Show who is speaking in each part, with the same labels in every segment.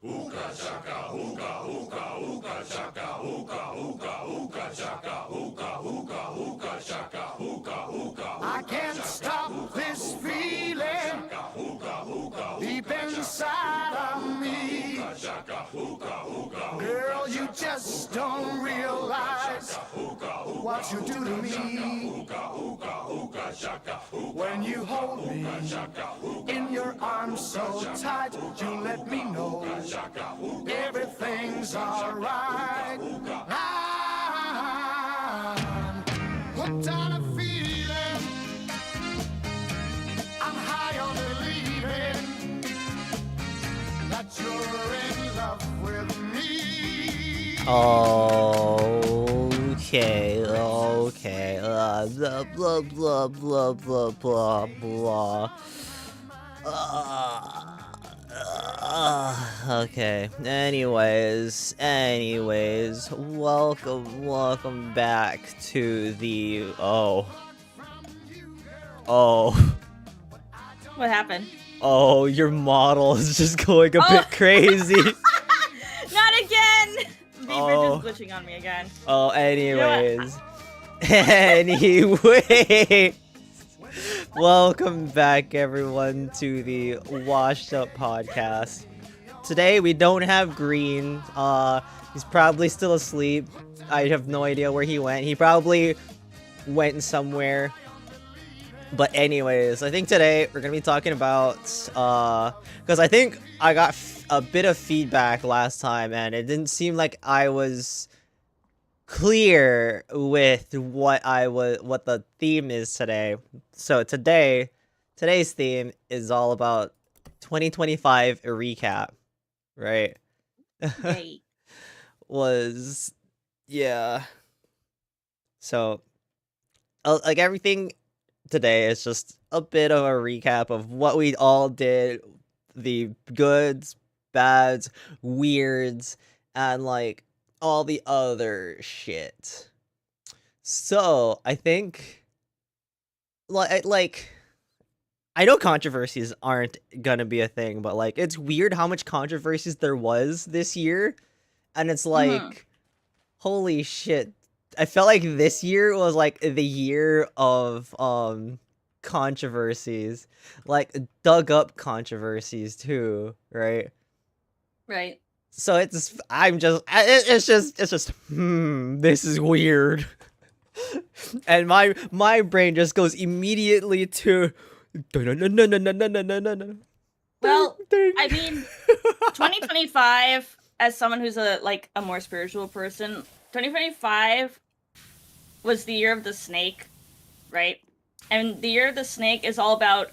Speaker 1: Hookah chaka, hookah, hookah, hookah chaka, hookah, hookah, hookah chaka, hookah, hookah, hookah chaka, hookah, hookah. I can't stop this feeling deep inside of me. Girl, you just don't realize what you do to me. When you hold me in your arms so tight, you let me know everything's alright. I'm hooked on a feeling, I'm high on believing that you're in love with me.
Speaker 2: Okay. Blah, blah, blah, blah, blah, blah, blah. Okay. Anyways, welcome back to the
Speaker 3: What happened?
Speaker 2: your model is just going a bit crazy.
Speaker 3: Not again! Vtuber just glitching on me again.
Speaker 2: Anyways. Welcome back, everyone, to the Washed Up Podcast. Today, we don't have Green. He's probably still asleep. I have no idea where he went. He probably went somewhere. But anyways, I think today we're gonna be talking about, because I think I got a bit of feedback last time, and it didn't seem like I was clear with what the theme is today. So today's theme is all about 2025 recap, right?
Speaker 3: Yay.
Speaker 2: So like everything today is just a bit of a recap of what we all did, the goods, bads, weirds, and like all the other shit. So I think like I know controversies aren't gonna be a thing, but like it's weird how much controversies there was this year, and it's like holy shit. I felt like this year was like the year of controversies, like dug up controversies too, right?
Speaker 3: Right.
Speaker 2: So it's just this is weird. And my brain just goes immediately to
Speaker 3: Well, I mean, 2025, as someone who's a more spiritual person, 2025 was the year of the snake, right? And the year of the snake is all about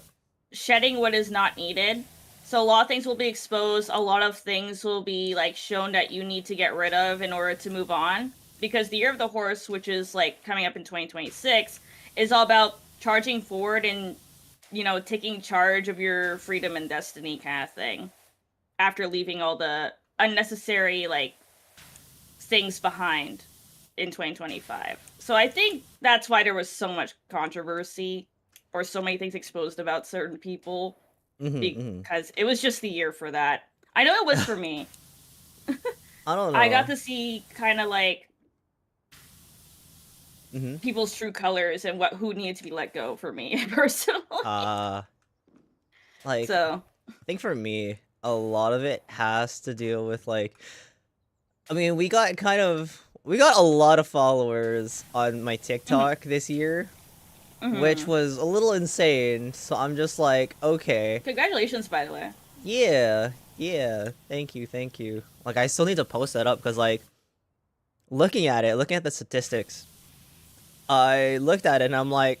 Speaker 3: shedding what is not needed. So a lot of things will be exposed. A lot of things will be shown that you need to get rid of in order to move on. Because the year of the horse, which is coming up in 2026, is all about charging forward and taking charge of your freedom and destiny kind of thing. After leaving all the unnecessary things behind in 2025. So I think that's why there was so much controversy or so many things exposed about certain people, because it was just the year for that. I know it was for me.
Speaker 2: I don't know.
Speaker 3: I got to see kind of people's true colors and who needed to be let go for me personally.
Speaker 2: So
Speaker 3: So
Speaker 2: I think for me, a lot of it has to deal with I mean, we got a lot of followers on my TikTok this year, which was a little insane. So I'm just like, okay.
Speaker 3: Congratulations, by the way.
Speaker 2: Yeah. Thank you. Like, I still need to post that up because, looking at the statistics, I looked at it and I'm like,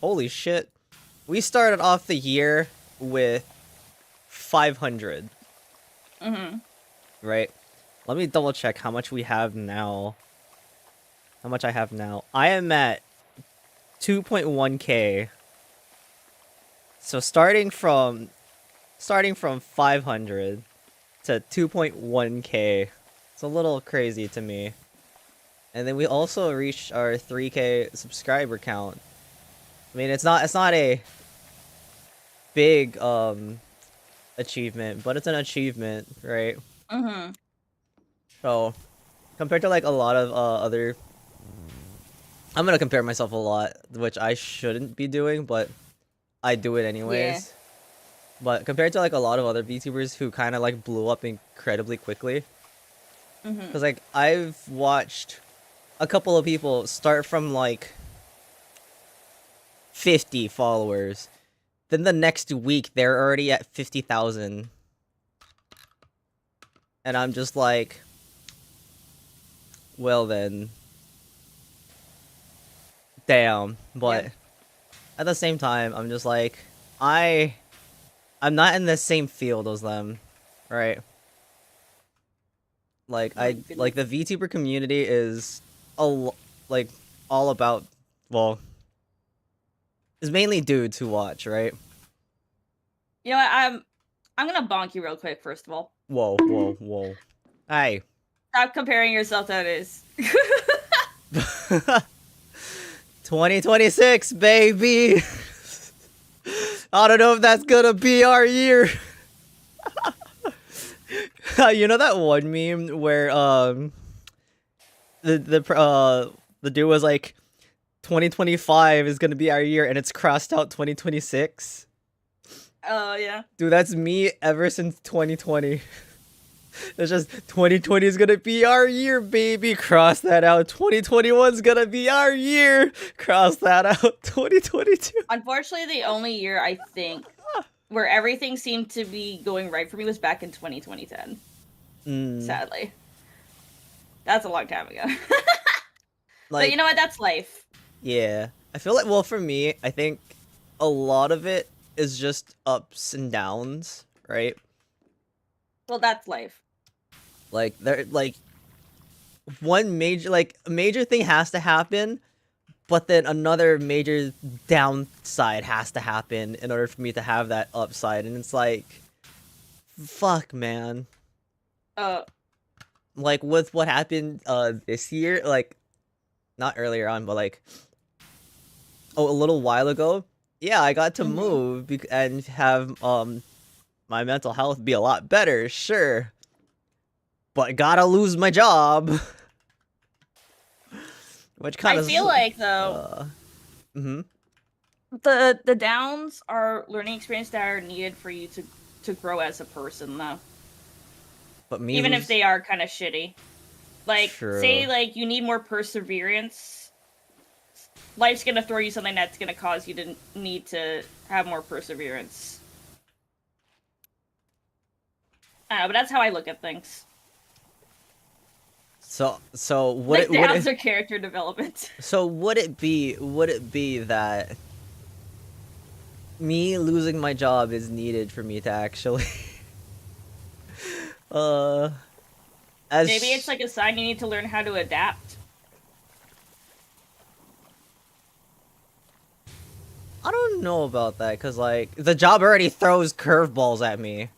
Speaker 2: holy shit. We started off the year with 500. Right? Let me double check how much we have now. How much I have now. I am at 2.1k. So starting from 500 to 2.1k. It's a little crazy to me. And then we also reached our 3k subscriber count. I mean, it's not a big achievement, but it's an achievement, right?
Speaker 3: Mm-hmm.
Speaker 2: So compared to like a lot of other, I'm gonna compare myself a lot, which I shouldn't be doing, but I do it
Speaker 3: Yeah.
Speaker 2: anyways. But compared to like a lot of other VTubers who kind of like blew up incredibly quickly,
Speaker 3: Mm-hmm.
Speaker 2: because like I've watched a couple of people start from like 50 followers, then the next week they're already at 50,000, and I'm just like, well then, damn. But
Speaker 3: Yeah.
Speaker 2: at the same time, I'm just like, I'm not in the same field as them, right? Like
Speaker 3: My
Speaker 2: like
Speaker 3: goodness.
Speaker 2: the VTuber community is like all about, well, it's mainly dudes who watch, right?
Speaker 3: You know what? I'm gonna bonk you real quick. First of all,
Speaker 2: Whoa, whoa, whoa. Hey.
Speaker 3: stop comparing yourself to others.
Speaker 2: 2026, baby. I don't know if that's gonna be our year. You know that one meme where the dude was like 2025 is gonna be our year and it's crossed out 2026.
Speaker 3: Oh yeah.
Speaker 2: Dude, that's me ever since 2020. It's just 2020 is gonna be our year, baby. Cross that out. 2021 is gonna be our year. Cross that out. 2022.
Speaker 3: Unfortunately, the only year I think where everything seemed to be going right for me was back in 2010. Sadly, that's a long time ago. But you
Speaker 2: Like,
Speaker 3: know what? That's life.
Speaker 2: yeah. I feel like, well, for me, I think a lot of it is just ups and downs, right?
Speaker 3: Well, that's life.
Speaker 2: Like, there, like, one major, like, a major thing has to happen, but then another major downside has to happen in order for me to have that upside. And it's like, fuck, man. Like, with what happened this year, like, not earlier on, but like, oh, a little while ago, yeah, I got to move and have my mental health be a lot better, sure, but gotta lose my job, which kind
Speaker 3: I
Speaker 2: of
Speaker 3: feel like though, the downs are learning experience that are needed for you to grow as a person, though.
Speaker 2: but me
Speaker 3: Even if
Speaker 2: lose,
Speaker 3: they are kind of shitty. Like, say
Speaker 2: true.
Speaker 3: like you need more perseverance. Life's gonna throw you something that's gonna cause you to need to have more perseverance. I don't know, but that's how I look at things.
Speaker 2: So
Speaker 3: Like downs are character development.
Speaker 2: so would it be that me losing my job is needed for me to actually uh as
Speaker 3: Maybe it's like a sign you need to learn how to adapt.
Speaker 2: I don't know about that, cause like the job already throws curveballs at me.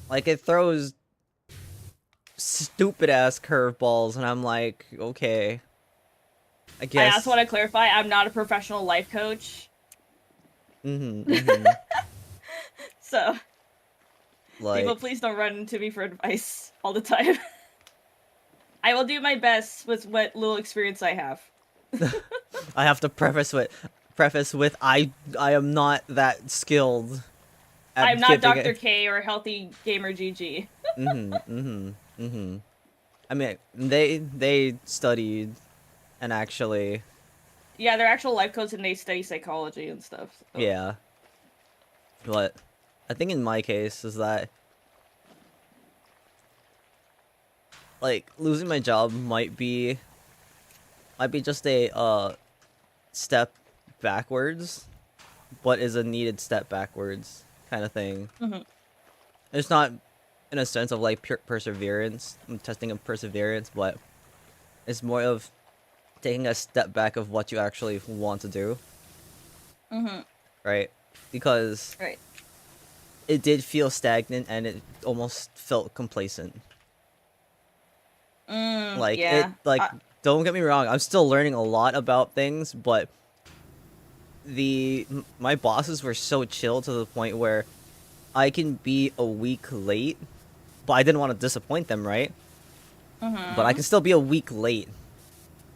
Speaker 2: Like it throws stupid ass curveballs, and I'm like, okay, I
Speaker 3: I
Speaker 2: guess.
Speaker 3: also want to clarify, I'm not a professional life coach. So,
Speaker 2: Like,
Speaker 3: people, please don't run into me for advice all the time. I will do my best with what little experience I have.
Speaker 2: I have to preface with I am not that skilled. At
Speaker 3: I'm not
Speaker 2: giving
Speaker 3: Dr.
Speaker 2: it.
Speaker 3: K or Healthy Gamer GG.
Speaker 2: I mean, they studied and actually,
Speaker 3: Yeah, they're actual life coaches and they study psychology and stuff. So.
Speaker 2: yeah. But I think in my case is that like losing my job might be just a step backwards, but is a needed step backwards kind of thing. It's not in a sense of like pure perseverance, testing of perseverance, but it's more of taking a step back of what you actually want to do. Right? Because
Speaker 3: Right.
Speaker 2: it did feel stagnant and it almost felt complacent. Like
Speaker 3: Yeah.
Speaker 2: don't get me wrong, I'm still learning a lot about things, but my bosses were so chill to the point where I can be a week late but I didn't want to disappoint them, right?
Speaker 3: Mm-hmm.
Speaker 2: But I can still be a week late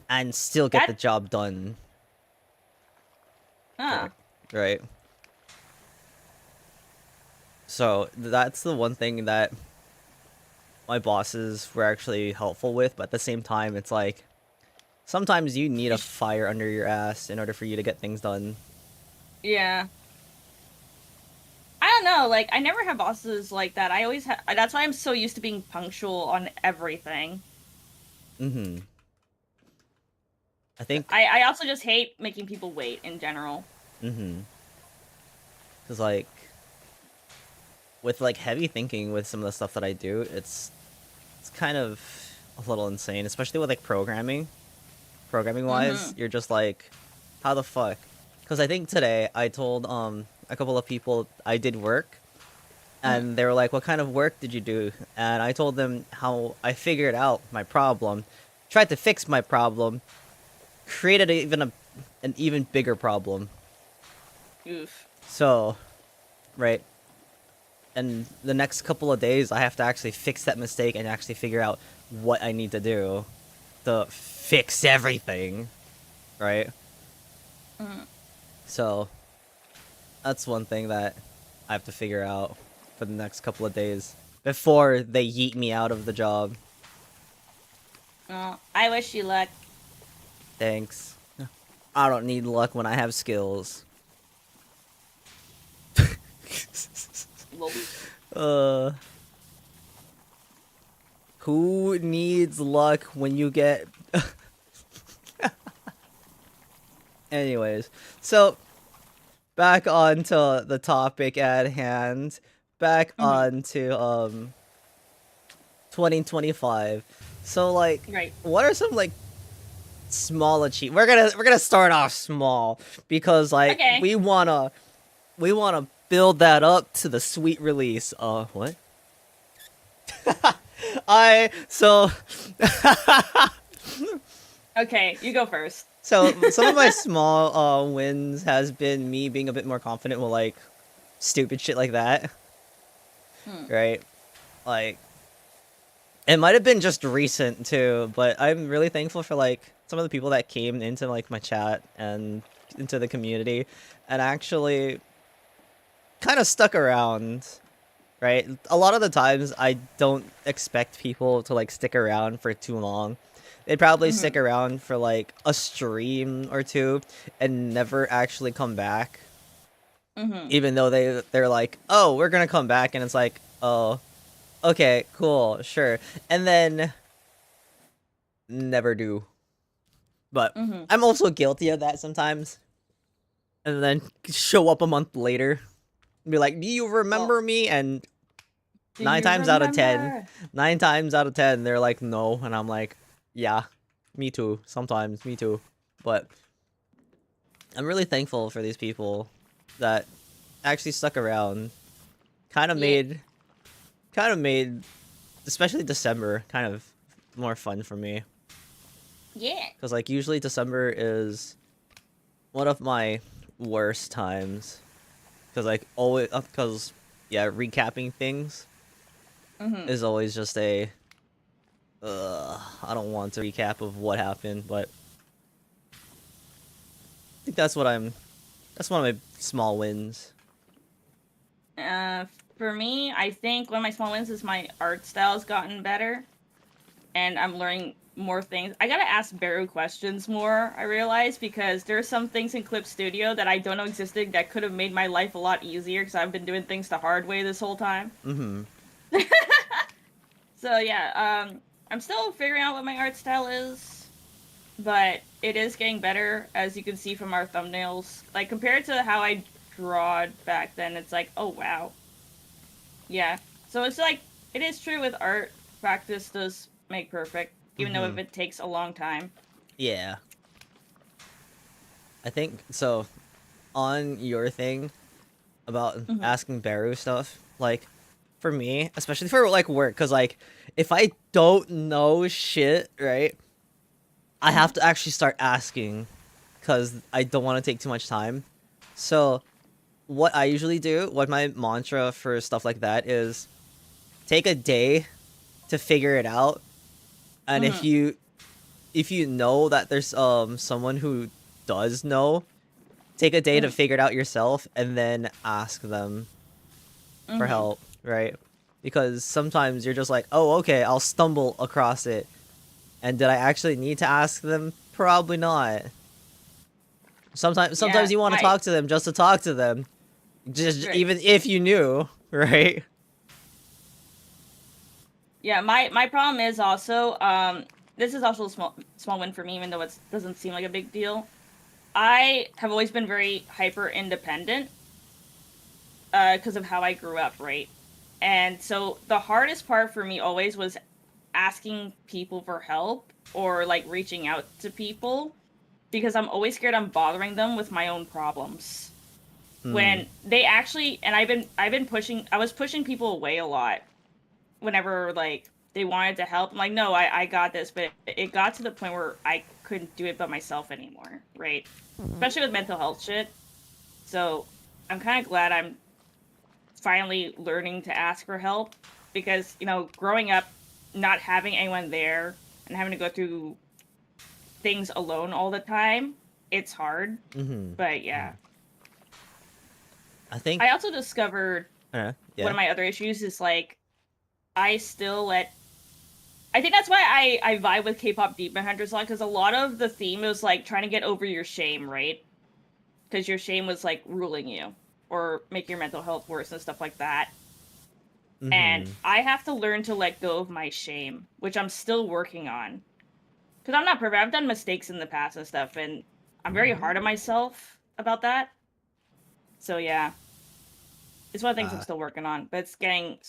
Speaker 2: and still get
Speaker 3: That-
Speaker 2: the job done,
Speaker 3: Huh.
Speaker 2: right? So that's the one thing that my bosses were actually helpful with, but at the same time, it's like sometimes you need a fire under your ass in order for you to get things done.
Speaker 3: Yeah. I don't know. Like, I never have bosses like that. I always have. That's why I'm so used to being punctual on everything.
Speaker 2: Mm-hmm. I think.
Speaker 3: I also just hate making people wait in general.
Speaker 2: Mm-hmm. Because like, with like heavy thinking with some of the stuff that I do, it's kind of a little insane, especially with like programming. Programming wise, you're just like, how the fuck? Because I think today I told a couple of people I did work, and they were like, "What kind of work did you do?" And I told them how I figured out my problem, tried to fix my problem, created an even bigger problem.
Speaker 3: Oof.
Speaker 2: So, right. And the next couple of days, I have to actually fix that mistake and actually figure out what I need to do to fix everything, right? So, that's one thing that I have to figure out for the next couple of days before they yeet me out of the job.
Speaker 3: Oh, I wish you luck.
Speaker 2: Thanks. I don't need luck when I have skills.
Speaker 3: Lol.
Speaker 2: Who needs luck when you get... Anyways, so back on to the topic at hand. Back on to 2025. So like,
Speaker 3: Right.
Speaker 2: what are some like small achievements? We're gonna start off small because like
Speaker 3: Okay.
Speaker 2: we wanna build that up to the sweet release. What? So
Speaker 3: Okay, you go first.
Speaker 2: so some of my small wins has been me being a bit more confident with like stupid shit like that. Right? Like it might have been just recent too, but I'm really thankful for like some of the people that came into like my chat and into the community and actually kind of stuck around. Right? A lot of the times I don't expect people to like stick around for too long. They'd probably stick around for like a stream or two and never actually come back. Even though they're like, "Oh, we're going to come back." And it's like, "Oh, okay, cool, sure." And then never do. But I'm also guilty of that sometimes. And then show up a month later and be like, "Do you remember me?" And
Speaker 3: Do
Speaker 2: nine
Speaker 3: you
Speaker 2: times out of
Speaker 3: remember?
Speaker 2: 10, they're like, "No." And I'm like, "Yeah, me too. Sometimes, me too." But I'm really thankful for these people that actually stuck around. Kind of made, especially December, kind of more fun for me.
Speaker 3: Yeah.
Speaker 2: Because, like, usually December is one of my worst times. Because, like, always, because, yeah, recapping things is always just a, I don't want to recap of what happened, but I think that's one of my small wins.
Speaker 3: For me, I think one of my small wins is my art style's gotten better, and I'm learning more things. I gotta ask Baru questions more, I realize, because there are some things in Clip Studio that I don't know existed that could have made my life a lot easier, because I've been doing things the hard way this whole time. So yeah, I'm still figuring out what my art style is, but it is getting better, as you can see from our thumbnails. Like, compared to how I drawed back then, it's like, oh wow. Yeah. So it's like, it is true with art, practice does make perfect, even though if it takes a long time.
Speaker 2: Yeah. I think, so, on your thing about asking Baru stuff, like, for me, especially for, like, work, because, like, if I don't know shit, right, I have to actually start asking, because I don't want to take too much time. So, what I usually do, what my mantra for stuff like that is, take a day to figure it out, and if you know that there's someone who does know, take a day to figure it out yourself and then ask them for help, right? Because sometimes you're just like, oh, okay, I'll stumble across it, and did I actually need to ask them? Probably not. Sometimes you want to talk to them just to talk to them, just even if you knew, right?
Speaker 3: Yeah, my problem is also this is also a small win for me, even though it doesn't seem like a big deal. I have always been very hyper independent because of how I grew up, right? And so the hardest part for me always was asking people for help or like reaching out to people because I'm always scared I'm bothering them with my own problems. When they actually, and I was pushing people away a lot whenever like they wanted to help. I'm like, no, I got this, but it got to the point where I couldn't do it by myself anymore, right? Especially with mental health shit. So I'm kind of glad I'm finally learning to ask for help because, you know, growing up, not having anyone there and having to go through things alone all the time, it's hard. But yeah. I also discovered one of my other issues is like, I think that's why I vibe with K-pop Demon Hunters a lot, because a lot of the theme was like trying to get over your shame, right? Because your shame was like ruling you or making your mental health worse and stuff like that. And I have to learn to let go of my shame, which I'm still working on. Because I'm not perfect. I've done mistakes in the past and stuff, and I'm very hard on myself about that. So yeah. It's one of the things I'm still working on, but it's getting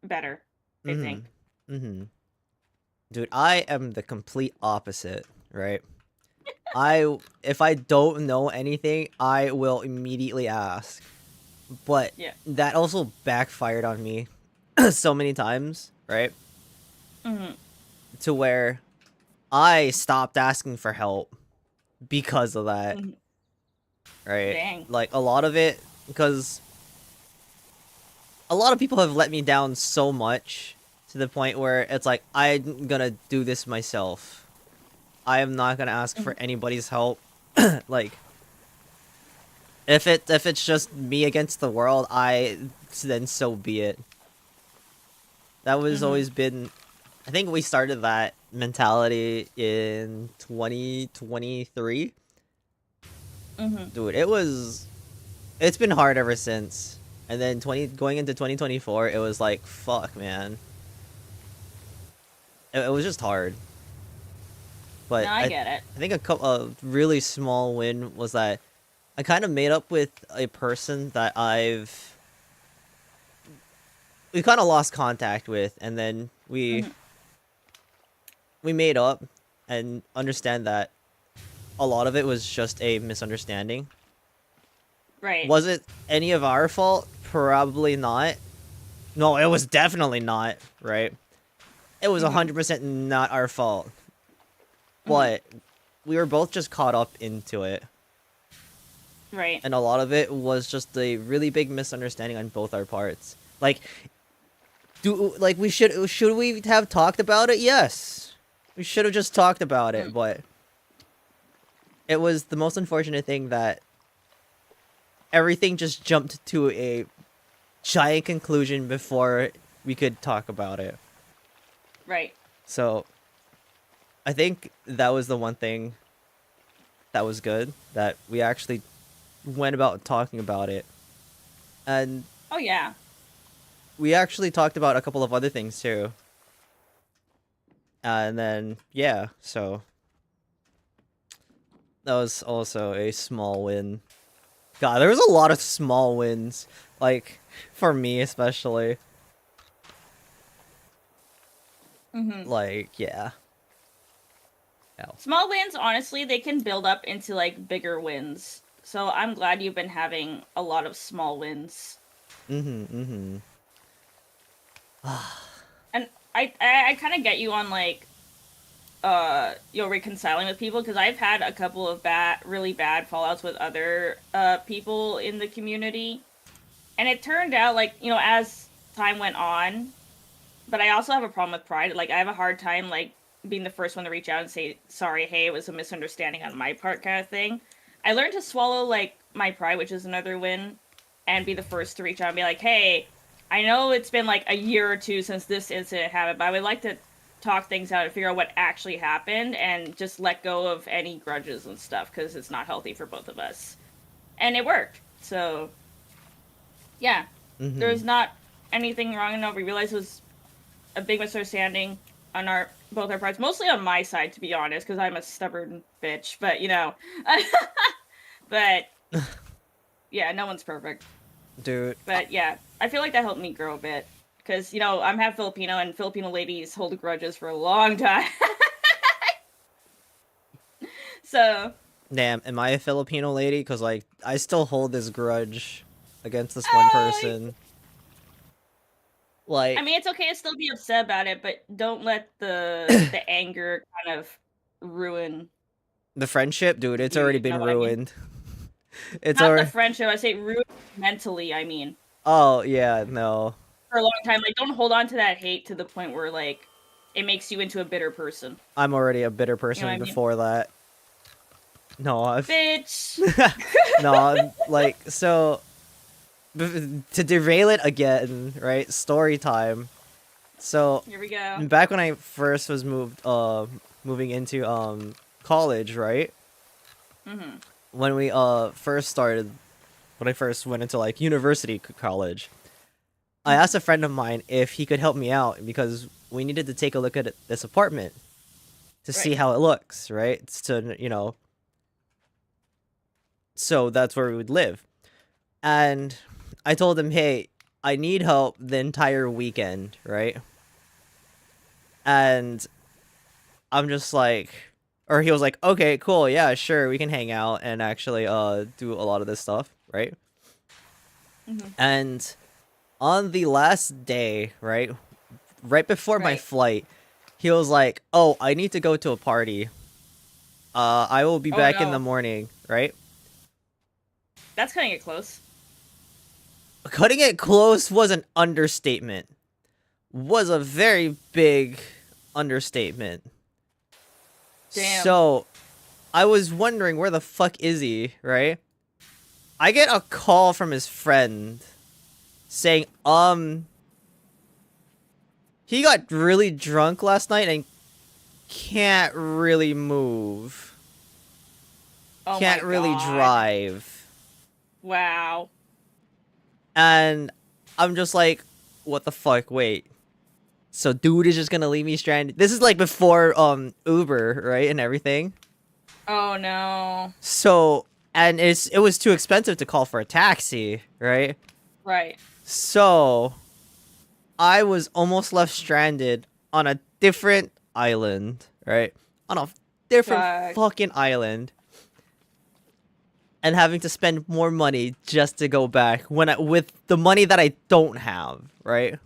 Speaker 3: better, I think.
Speaker 2: Dude, I am the complete opposite, right? If I don't know anything, I will immediately ask. But that also backfired on me so many times, right? To where I stopped asking for help because of that. Right?
Speaker 3: Dang.
Speaker 2: Like a lot of it, because a lot of people have let me down so much to the point where it's like, I'm gonna do this myself. I am not gonna ask for anybody's help. Like, if it's just me against the world, then so be it. That was always been, I think we started that mentality in 2023. Dude, it's been hard ever since. And then going into 2024, it was like, fuck, man. It was just hard. But
Speaker 3: no, I get it.
Speaker 2: I think a really small win was that I kind of made up with a person that we kind of lost contact with, and then we made up and understand that a lot of it was just a misunderstanding.
Speaker 3: Right.
Speaker 2: Was it any of our fault? Probably not. No, it was definitely not, right? It was 100% not our fault. But we were both just caught up into it.
Speaker 3: Right.
Speaker 2: And a lot of it was just a really big misunderstanding on both our parts. Like, should we have talked about it? Yes. We should have just talked about it, but it was the most unfortunate thing that everything just jumped to a giant conclusion before we could talk about it.
Speaker 3: Right.
Speaker 2: So, I think that was the one thing that was good, that we actually went about talking about it. And
Speaker 3: oh yeah,
Speaker 2: we actually talked about a couple of other things too. And then yeah, so that was also a small win. God, there was a lot of small wins, like for me especially. Like, yeah.
Speaker 3: Small wins, honestly, they can build up into like bigger wins. So I'm glad you've been having a lot of small wins. And I kind of get you on like reconciling with people, because I've had a couple of really bad fallouts with other people in the community. And it turned out, like, as time went on, but I also have a problem with pride. Like, I have a hard time, like, being the first one to reach out and say, sorry, hey, it was a misunderstanding on my part kind of thing. I learned to swallow, like, my pride, which is another win, and be the first to reach out and be like, hey, I know it's been, like, a year or two since this incident happened, but I would like to talk things out and figure out what actually happened and just let go of any grudges and stuff, because it's not healthy for both of us. And it worked. So, yeah. There's not anything wrong enough. We realized it was a big misunderstanding on both our parts, mostly on my side, to be honest, because I'm a stubborn bitch. But but yeah, no one's perfect,
Speaker 2: dude.
Speaker 3: But yeah, I feel like that helped me grow a bit because I'm half Filipino, and Filipino ladies hold grudges for a long time. So.
Speaker 2: Damn, am I a Filipino lady? Because like I still hold this grudge against this one person. Like,
Speaker 3: I mean, it's okay to still be upset about it, but don't let the anger kind of ruin
Speaker 2: the friendship, dude. It's already been ruined.
Speaker 3: I mean?
Speaker 2: It's
Speaker 3: not the friendship. I say ruin mentally. I mean.
Speaker 2: Oh yeah, no.
Speaker 3: For a long time, like, don't hold on to that hate to the point where like it makes you into a bitter person.
Speaker 2: I'm already a bitter person before that. No,
Speaker 3: bitch.
Speaker 2: No, like, so to derail it again, right? Story time. So
Speaker 3: here we go.
Speaker 2: Back when I first was moving into college, right? When we first started, when I first went into like university college, I asked a friend of mine if he could help me out because we needed to take a look at this apartment to see how it looks, right? To so that's where we would live. And I told him, hey, I need help the entire weekend, right? And I'm just like, or he was like, okay, cool, yeah, sure, we can hang out and actually do a lot of this stuff, right? And on the last day, right before my flight, he was like, oh, I need to go to a party. I will be back in the morning, right?
Speaker 3: That's cutting it close.
Speaker 2: Cutting it close was an understatement. Was a very big understatement.
Speaker 3: Damn.
Speaker 2: So, I was wondering where the fuck is he, right? I get a call from his friend saying, he got really drunk last night and can't really move. Can't really drive.
Speaker 3: Wow.
Speaker 2: And I'm just like, what the fuck? Wait. So dude is just gonna leave me stranded. This is like before Uber, right? And everything.
Speaker 3: Oh no.
Speaker 2: So, and it was too expensive to call for a taxi, right?
Speaker 3: Right.
Speaker 2: So I was almost left stranded on a different island, right? On a different fucking island. And having to spend more money just to go back with the money that I don't have, right?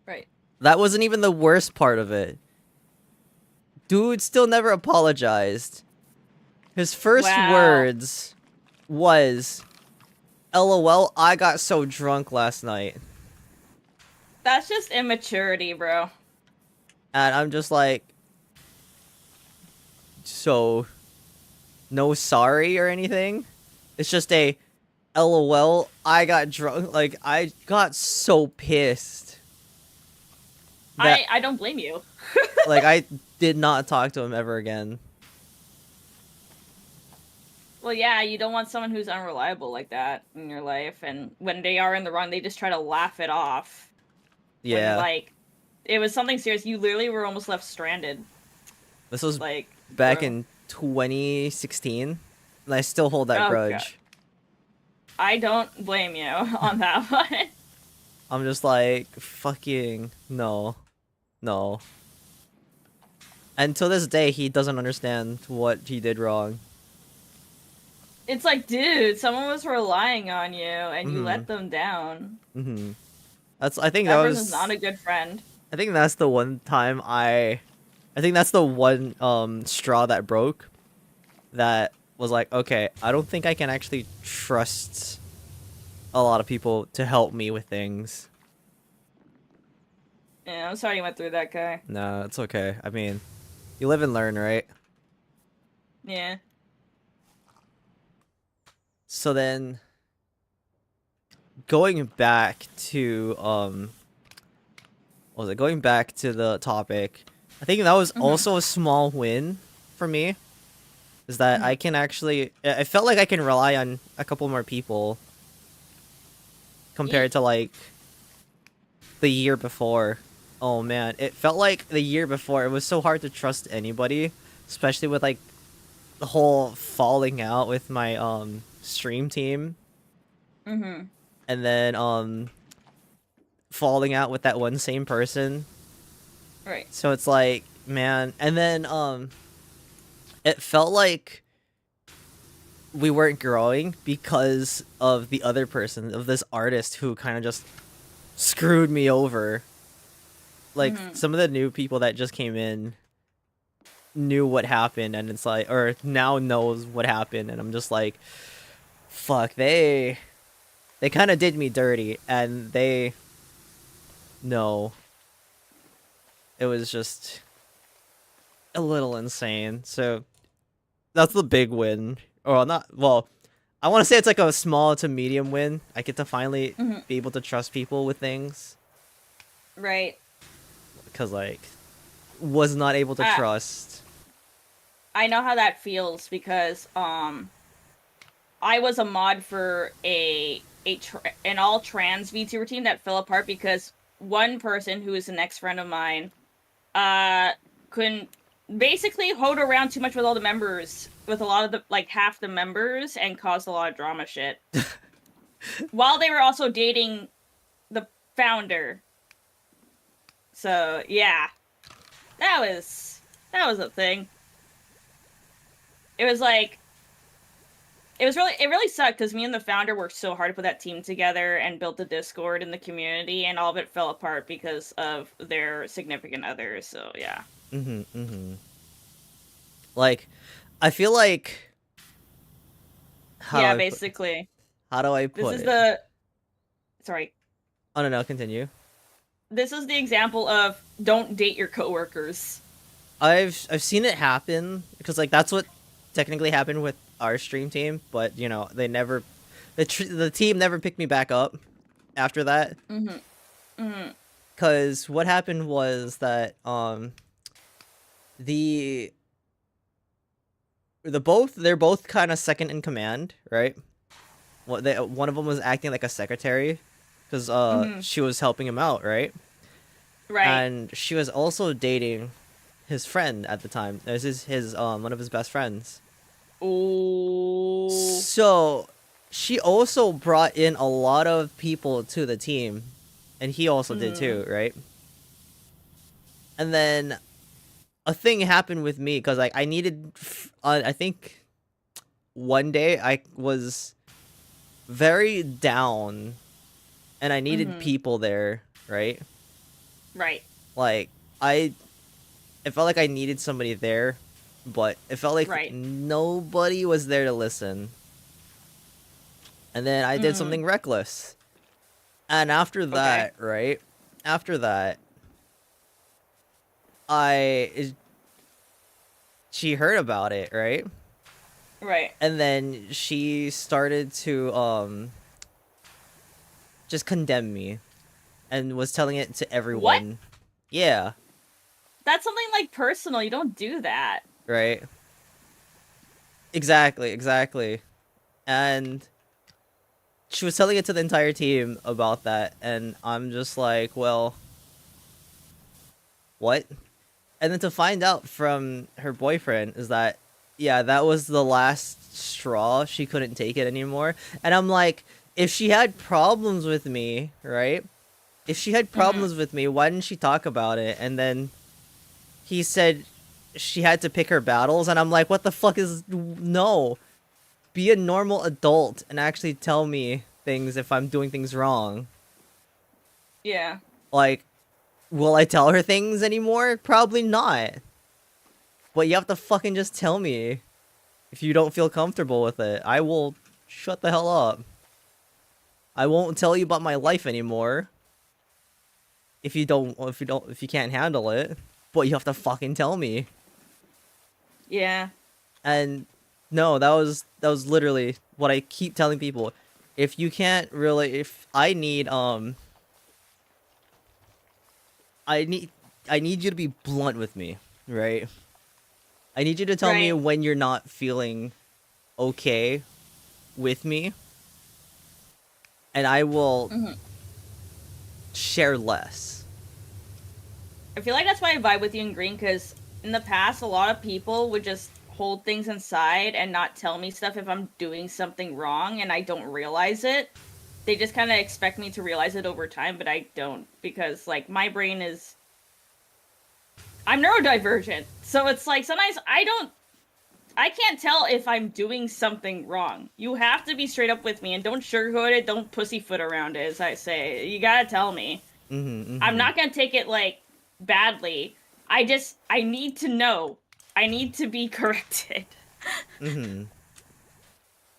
Speaker 3: Right.
Speaker 2: That wasn't even the worst part of it. Dude still never apologized. His first words was, LOL, I got so drunk last night.
Speaker 3: That's just immaturity, bro.
Speaker 2: And I'm just like, so, no sorry or anything? It's just a, LOL, I got drunk. Like, I got so pissed.
Speaker 3: I don't blame you.
Speaker 2: Like, I did not talk to him ever again.
Speaker 3: Well, yeah, you don't want someone who's unreliable like that in your life, and when they are in the wrong, they just try to laugh it off.
Speaker 2: Yeah.
Speaker 3: When, like, it was something serious. You literally were almost left stranded.
Speaker 2: This was
Speaker 3: like
Speaker 2: back in 2016, and I still hold that grudge.
Speaker 3: God. I don't blame you on that one.
Speaker 2: I'm just like, fucking no. And to this day, he doesn't understand what he did wrong.
Speaker 3: It's like, dude, someone was relying on you, and you let them down.
Speaker 2: I think
Speaker 3: that
Speaker 2: was
Speaker 3: person's not a good friend.
Speaker 2: I think that's the one time I think that's the one straw that broke. That was like, okay, I don't think I can actually trust a lot of people to help me with things.
Speaker 3: Yeah, I'm sorry you went through that, guy.
Speaker 2: No, it's okay. I mean, you live and learn, right?
Speaker 3: Yeah.
Speaker 2: So then, going back to what was it? Going back to the topic, I think that was
Speaker 3: Mhm.
Speaker 2: also a small win for me. Is that I
Speaker 3: Mhm.
Speaker 2: can actually, I felt like I can rely on a couple more people
Speaker 3: Yeet.
Speaker 2: compared to like the year before. Oh man, it felt like the year before it was so hard to trust anybody, especially with like the whole falling out with my stream team,
Speaker 3: Mhm.
Speaker 2: and then falling out with that one same person.
Speaker 3: Right.
Speaker 2: So it's like, man, and then it felt like we weren't growing because of the other person, of this artist who kind of just screwed me over. Like
Speaker 3: Mhm.
Speaker 2: some of the new people that just came in knew what happened, and it's like, or now knows what happened, and I'm just like, fuck, they kind of did me dirty, and they know it was just a little insane. So that's the big win. Or not, well, I want to say it's like a small to medium win. I get to finally
Speaker 3: Mhm.
Speaker 2: be able to trust people with things,
Speaker 3: Right.
Speaker 2: because like was not able to
Speaker 3: I
Speaker 2: trust.
Speaker 3: I know how that feels because I was a mod for an all trans VTuber team that fell apart because one person who is an ex friend of mine uh couldn't basically hold around too much with all the members, with a lot of the like half the members, and caused a lot of drama shit. While they were also dating the founder. So yeah, that was a thing. It was like it really sucked because me and the founder worked so hard to put that team together and built the Discord and the community, and all of it fell apart because of their significant others. So yeah.
Speaker 2: Like, I feel like, how do
Speaker 3: Yeah,
Speaker 2: I put
Speaker 3: basically.
Speaker 2: how do I
Speaker 3: This
Speaker 2: put
Speaker 3: is
Speaker 2: it?
Speaker 3: the sorry.
Speaker 2: Oh no, no, continue.
Speaker 3: This is the example of don't date your coworkers.
Speaker 2: I've seen it happen because like that's what technically happened with our stream team, but you know they never, the team never picked me back up after that.
Speaker 3: Mhm. Mhm.
Speaker 2: Because what happened was that the they're both kind of second in command, right? What they one of them was acting like a secretary because
Speaker 3: Mhm.
Speaker 2: she was helping him out, right?
Speaker 3: Right.
Speaker 2: And she was also dating his friend at the time. This is his one of his best friends.
Speaker 3: Oh.
Speaker 2: So she also brought in a lot of people to the team, and he also did
Speaker 3: Mhm.
Speaker 2: too, right? And then a thing happened with me because like I needed, I think one day I was very down, and I needed
Speaker 3: Mhm.
Speaker 2: people there, right?
Speaker 3: Right.
Speaker 2: Like I, it felt like I needed somebody there, but it felt like
Speaker 3: Right.
Speaker 2: nobody was there to listen. And then I did
Speaker 3: Mhm.
Speaker 2: something reckless. And after
Speaker 3: Okay.
Speaker 2: that, right? After that, I she heard about it, right?
Speaker 3: Right.
Speaker 2: And then she started to just condemn me and was telling it to
Speaker 3: What?
Speaker 2: everyone. Yeah,
Speaker 3: That's something like personal. You don't do that.
Speaker 2: right? Exactly, exactly. And she was telling it to the entire team about that, and I'm just like, well, what? And then to find out from her boyfriend is that, yeah, that was the last straw. She couldn't take it anymore. And I'm like, if she had problems with me, right? If she had
Speaker 3: Mhm.
Speaker 2: problems with me, why didn't she talk about it? And then he said she had to pick her battles, and I'm like, what the fuck is no? Be a normal adult and actually tell me things if I'm doing things wrong.
Speaker 3: Yeah.
Speaker 2: Like, will I tell her things anymore? Probably not. But you have to fucking just tell me if you don't feel comfortable with it. I will shut the hell up. I won't tell you about my life anymore. if you can't handle it, but you have to fucking tell me.
Speaker 3: Yeah.
Speaker 2: And no, that was literally what I keep telling people. If you can't really, if I need I need you to be blunt with me, right? I need you to tell me
Speaker 3: Right.
Speaker 2: when you're not feeling okay with me, and I will share less.
Speaker 3: I feel like that's why I vibe with you in Green, because in the past, a lot of people would just hold things inside and not tell me stuff if I'm doing something wrong and I don't realize it. They just kind of expect me to realize it over time, but I don't, because, like, my brain is... I'm neurodivergent, so it's like, sometimes I can't tell if I'm doing something wrong. You have to be straight up with me, and don't sugarcoat it, don't pussyfoot around it, as I say. You gotta tell me. I'm not gonna take it, like, badly. I need to know. I need to be corrected.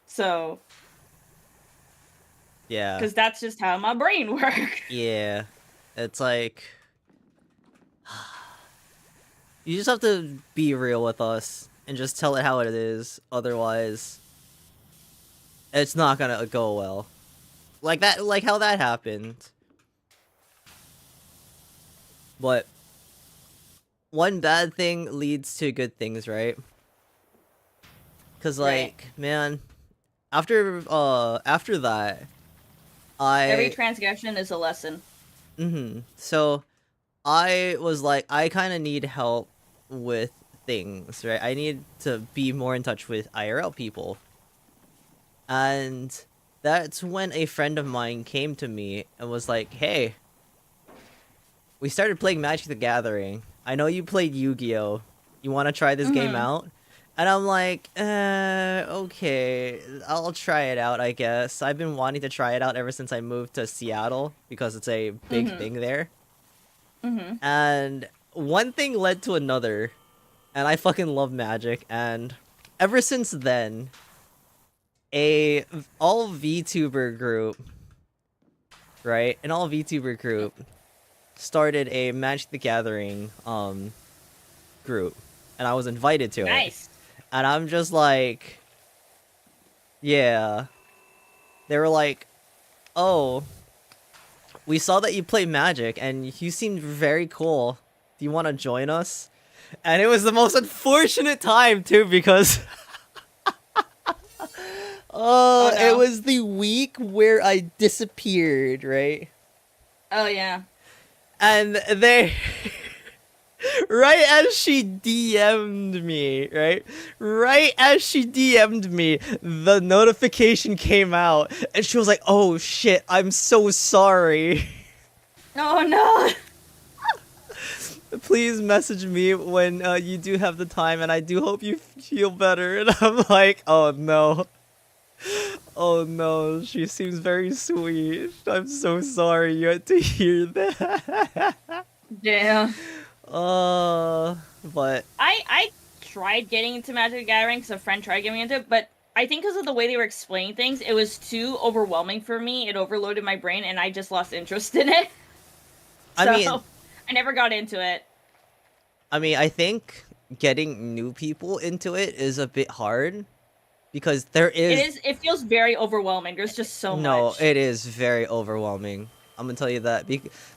Speaker 3: So...
Speaker 2: Yeah.
Speaker 3: Because that's just how my brain works.
Speaker 2: Yeah. It's like... You just have to be real with us and just tell it how it is. Otherwise, it's not gonna go well. Like that, like how that happened. But one bad thing leads to good things, right? Cause like, man, after that,
Speaker 3: Every transgression is a lesson.
Speaker 2: So I was like, I kind of need help with things, right? I need to be more in touch with IRL people. And that's when a friend of mine came to me and was like, hey, we started playing Magic the Gathering. I know you played Yu-Gi-Oh! You want to try this game out? And I'm like, okay, I'll try it out, I guess. I've been wanting to try it out ever since I moved to Seattle, because it's a big thing there. And one thing led to another, and I fucking love Magic, and ever since then, all VTuber group, right? An all VTuber group started a Magic the Gathering group, and I was invited to it.
Speaker 3: Nice.
Speaker 2: And I'm just like, yeah. They were like, oh, we saw that you play Magic, and you seemed very cool. Do you want to join us? And it was the most unfortunate time, too, because...
Speaker 3: Oh, no.
Speaker 2: It was the week where I disappeared, right?
Speaker 3: Oh, yeah.
Speaker 2: And they... right as she DM'd me, right? Right as she DM'd me, the notification came out, and she was like, oh shit, I'm so sorry.
Speaker 3: Oh, no.
Speaker 2: Please message me when you do have the time, and I do hope you feel better. And I'm like, oh no. Oh no, she seems very sweet. I'm so sorry you had to hear that.
Speaker 3: Yeah.
Speaker 2: But...
Speaker 3: I tried getting into Magic the Gathering because a friend tried getting me into it, but I think because of the way they were explaining things, it was too overwhelming for me. It overloaded my brain, and I just lost interest in it. I never got into it.
Speaker 2: I mean, I think getting new people into it is a bit hard, because there is...
Speaker 3: It feels very overwhelming. There's just so much.
Speaker 2: No, it is very overwhelming. I'm gonna tell you that.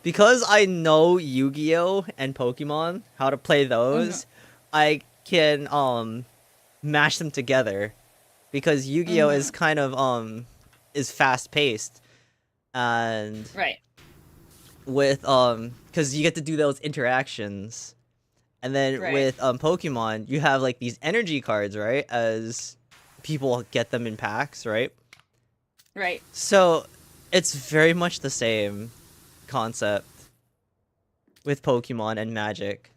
Speaker 2: Because I know Yu-Gi-Oh! And Pokemon, how to play those, I can, mash them together. Because Yu-Gi-Oh! Is kind of, is fast-paced. And...
Speaker 3: Right.
Speaker 2: With, because you get to do those interactions. And then with, Pokemon, you have, like, these energy cards, right? As people get them in packs, right?
Speaker 3: Right.
Speaker 2: So... It's very much the same concept with Pokemon and Magic,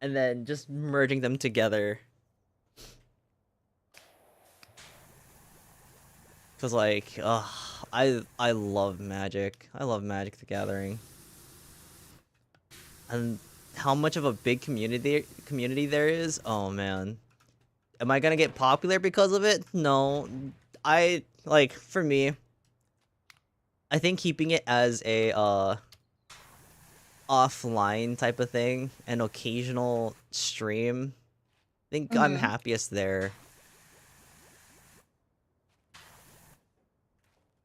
Speaker 2: and then just merging them together. Cause like, I love Magic. I love Magic the Gathering, and how much of a big community there is. Oh man, am I gonna get popular because of it? No, for me. I think keeping it as a offline type of thing, an occasional stream, I think I'm happiest there.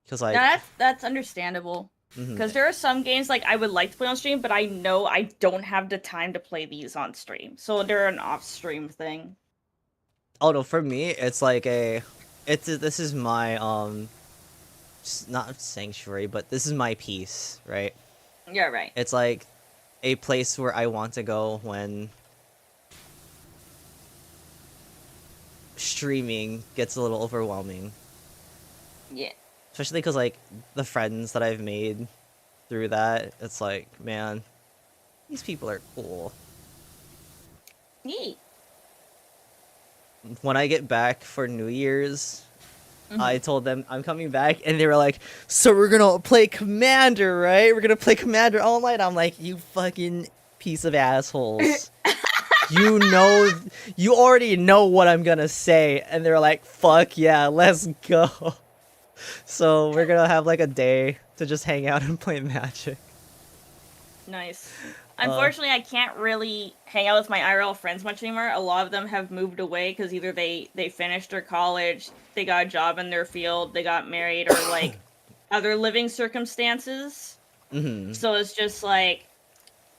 Speaker 2: Because like,
Speaker 3: That's understandable. Because there are some games like I would like to play on stream, but I know I don't have the time to play these on stream, so they're an off-stream thing.
Speaker 2: oh no, for me, it's like this is my not sanctuary, but this is my peace, right?
Speaker 3: Yeah, right.
Speaker 2: It's like a place where I want to go when streaming gets a little overwhelming.
Speaker 3: Yeah.
Speaker 2: Especially because, like, the friends that I've made through that, it's like, man, these people are cool.
Speaker 3: Neat.
Speaker 2: When I get back for New Year's, I told them I'm coming back, and they were like, so we're gonna play Commander, right? We're gonna play Commander all night. I'm like, you fucking piece of assholes. You already know what I'm gonna say. And they're like, fuck yeah, let's go. So we're gonna have like a day to just hang out and play Magic.
Speaker 3: Nice. Unfortunately, I can't really hang out with my IRL friends much anymore. A lot of them have moved away because either they finished their college, they got a job in their field, they got married, or like other living circumstances. So it's just like,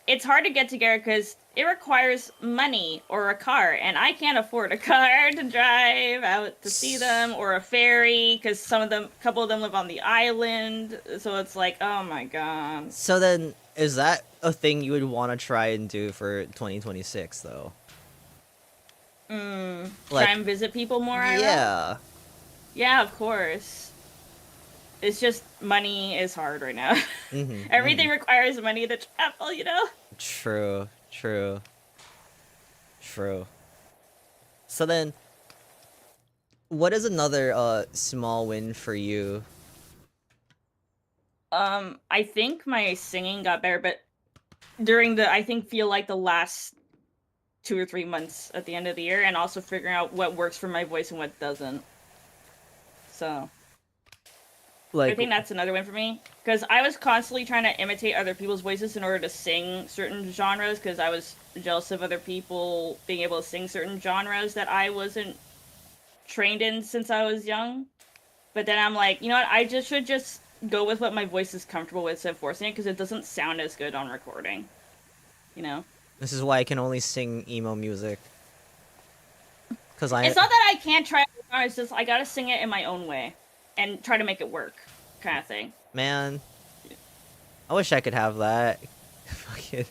Speaker 3: it's hard to get together because it requires money or a car, and I can't afford a car to drive out to see them, or a ferry because a couple of them live on the island. So it's like, oh my god.
Speaker 2: So then, is that a thing you would want to try and do for 2026 though?
Speaker 3: Like,
Speaker 2: Like,
Speaker 3: try and visit people more.
Speaker 2: yeah.
Speaker 3: Yeah, of course. It's just money is hard right now. Everything requires money to travel, you know?
Speaker 2: True. So then, what is another small win for you?
Speaker 3: I think my singing got better, but during feel like the last 2 or 3 months at the end of the year, and also figuring out what works for my voice and what doesn't. So,
Speaker 2: Like,
Speaker 3: I think that's another win for me, because I was constantly trying to imitate other people's voices in order to sing certain genres, because I was jealous of other people being able to sing certain genres that I wasn't trained in since I was young. But then I'm like, you know what, I should just go with what my voice is comfortable with instead of forcing it, because it doesn't sound as good on recording. You know?
Speaker 2: this is why I can only sing emo music. Because
Speaker 3: It's not that I can't try, it's just I gotta sing it in my own way and try to make it work, kind of thing.
Speaker 2: Man, I wish I could have that. Fucking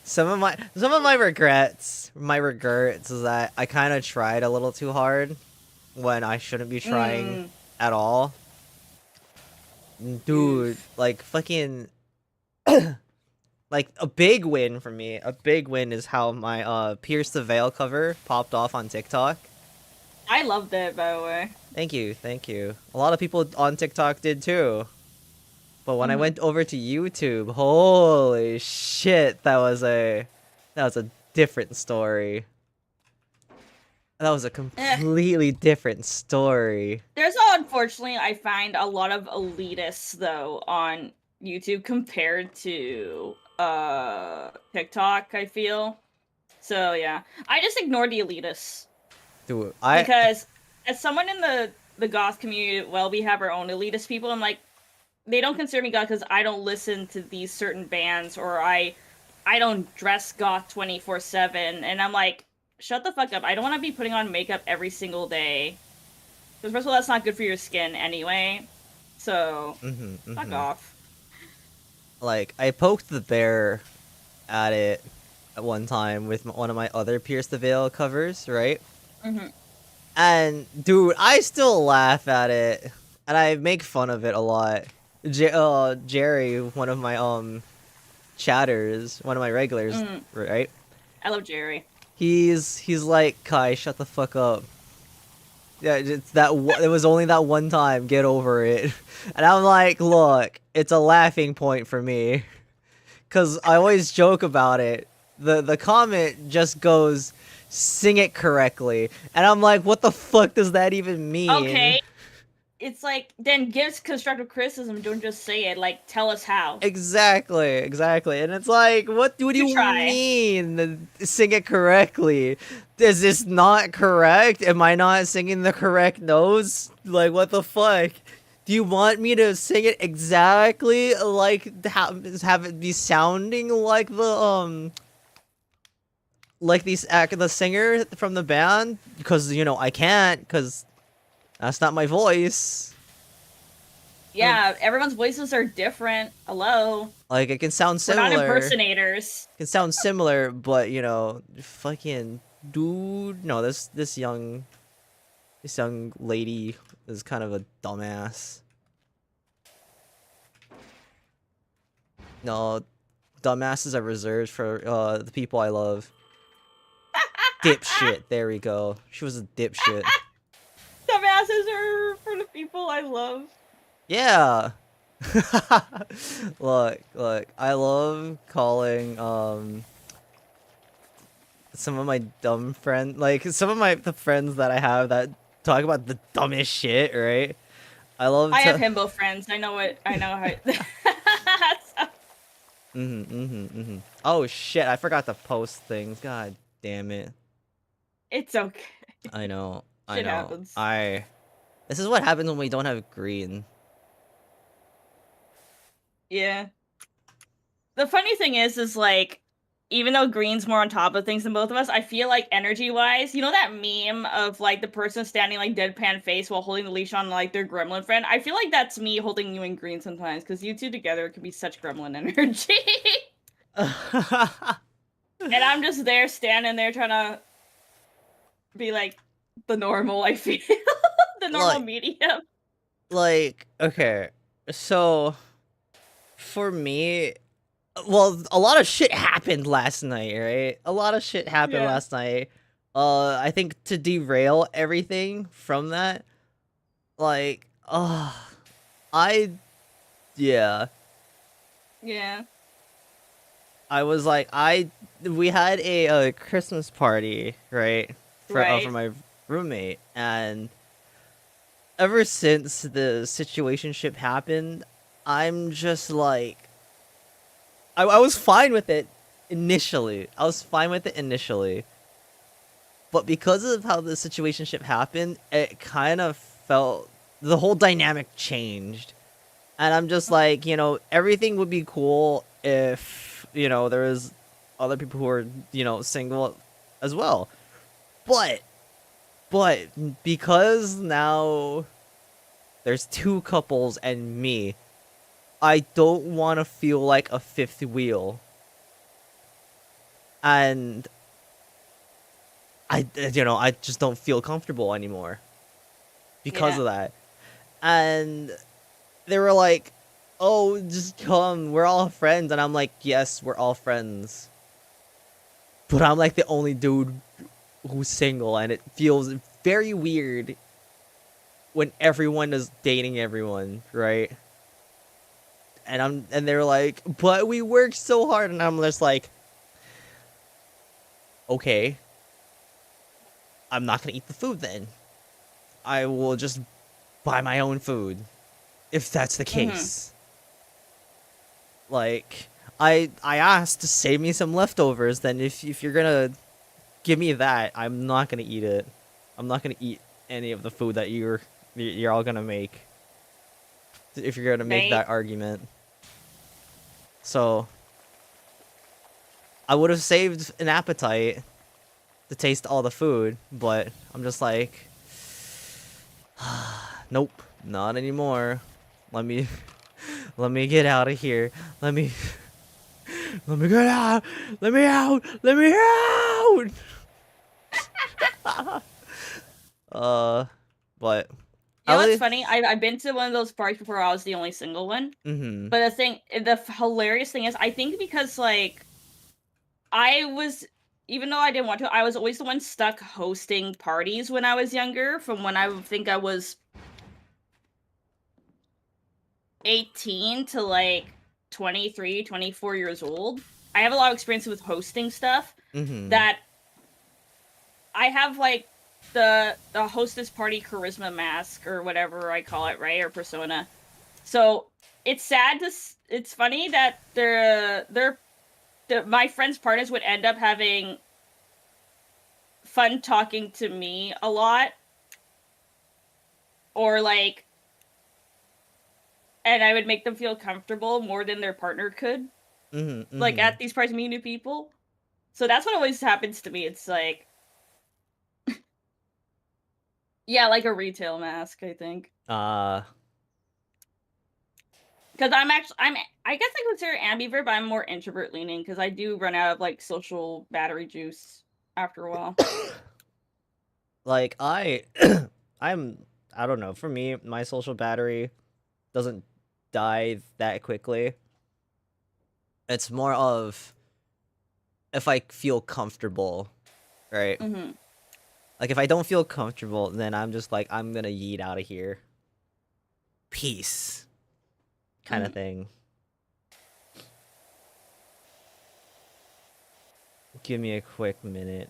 Speaker 2: some of my regrets is that I kind of tried a little too hard when I shouldn't be trying at all. Dude, like fucking like a big win for me. A big win is how my Pierce the Veil cover popped off on TikTok.
Speaker 3: I loved it, by the way.
Speaker 2: Thank you. A lot of people on TikTok did too. But when I went over to YouTube, holy shit, that was a different story. That was a completely different story.
Speaker 3: There's unfortunately, I find a lot of elitists though on YouTube compared to TikTok, I feel. So yeah, I just ignore the elitists.
Speaker 2: Dude,
Speaker 3: because as someone in the goth community, well, we have our own elitist people. I'm like, they don't consider me goth because I don't listen to these certain bands, or I don't dress goth 24/7, and I'm like, shut the fuck up. I don't want to be putting on makeup every single day. Because first of all, that's not good for your skin anyway. So, fuck off.
Speaker 2: Like, I poked the bear at it at one time with one of my other Pierce the Veil covers, right? And, dude, I still laugh at it. And I make fun of it a lot. Jerry, one of my, chatters, one of my regulars, right?
Speaker 3: I love Jerry.
Speaker 2: He's like, Kai, shut the fuck up. Yeah, it's it was only that one time, get over it. And I'm like, look, it's a laughing point for me. Cause I always joke about it. The comment just goes, sing it correctly. And I'm like, what the fuck does that even mean?
Speaker 3: Okay. it's like, then give constructive criticism. Don't just say it. Like, tell us how.
Speaker 2: Exactly. And it's like, what do you
Speaker 3: try.
Speaker 2: mean? Sing it correctly. Is this not correct? Am I not singing the correct notes? Like, what the fuck? Do you want me to sing it exactly like have it be sounding like the the singer from the band? Because I can't, because that's not my voice.
Speaker 3: Yeah, everyone's voices are different. Hello.
Speaker 2: Like, it can sound
Speaker 3: We're
Speaker 2: similar.
Speaker 3: not impersonators.
Speaker 2: It can sound similar, but fucking dude. No, this young lady is kind of a dumbass. No, dumbasses are reserved for the people I love. Dipshit. There we go. She was a dipshit.
Speaker 3: Dumbasses are for the people I love.
Speaker 2: Yeah. Look. I love calling some of my dumb friends, like some of the friends that I have that talk about the dumbest shit, right? I
Speaker 3: have himbo friends. I know how.
Speaker 2: Oh shit! I forgot to post things. God damn it!
Speaker 3: It's okay.
Speaker 2: I know.
Speaker 3: Shit happens.
Speaker 2: This is what happens when we don't have green.
Speaker 3: Yeah. The funny thing is like, even though Green's more on top of things than both of us, I feel like energy-wise, you know that meme of like the person standing like deadpan face while holding the leash on like their gremlin friend? I feel like that's me holding you and Green sometimes, because you two together can be such gremlin energy. And I'm just there standing there trying to be like the normal, I feel. The normal medium.
Speaker 2: Like, okay, so for me, well, a lot of shit happened last night, right? A lot of shit happened last night. I think to derail everything from that, like, yeah. I was like, we had a Christmas party, right? For my roommate, and ever since the situationship happened, I'm just like, I was fine with it initially. But because of how the situationship happened, it kind of felt, the whole dynamic changed. And I'm just like, everything would be cool if, there was other people who are, single as well. But because now there's two couples and me, I don't want to feel like a fifth wheel. And I just don't feel comfortable anymore because of that. And they were like, "Oh, just come. We're all friends." And I'm like, "Yes, we're all friends." But I'm like the only dude who's single, and it feels very weird when everyone is dating everyone, right? And they're like, "But we worked so hard," and I'm just like, "Okay, I'm not gonna eat the food then. I will just buy my own food, if that's the case." Like, I asked to save me some leftovers. Then if you're gonna give me that, I'm not gonna eat it. I'm not gonna eat any of the food that you're all gonna make. If you're gonna make that argument. So I would have saved an appetite to taste all the food, but I'm just like, nope, not anymore. Let me get out of here. Let me get out. Let me out. But
Speaker 3: you know what's funny? I've been to one of those parties before. I was the only single one. But the hilarious thing is, I think because like I was, even though I didn't want to, I was always the one stuck hosting parties when I was younger. From when I think I was 18 to like 23, 24 years old. I have a lot of experience with hosting stuff that I have like the hostess party charisma mask or whatever I call it, right? Or persona. So it's sad to it's funny that my friends' partners would end up having fun talking to me a lot, or like, and I would make them feel comfortable more than their partner could, like at these parties meeting new people. So that's what always happens to me. It's like, yeah, like a retail mask, I think. Because I guess I consider ambivert, but I'm more introvert leaning because I do run out of like social battery juice after a while.
Speaker 2: Like I don't know, for me, my social battery doesn't die that quickly. It's more of if I feel comfortable, right?
Speaker 3: Mm-hmm.
Speaker 2: Like if I don't feel comfortable, then I'm just like, I'm gonna yeet out of here. Peace. Kind of thing. Give me a quick minute.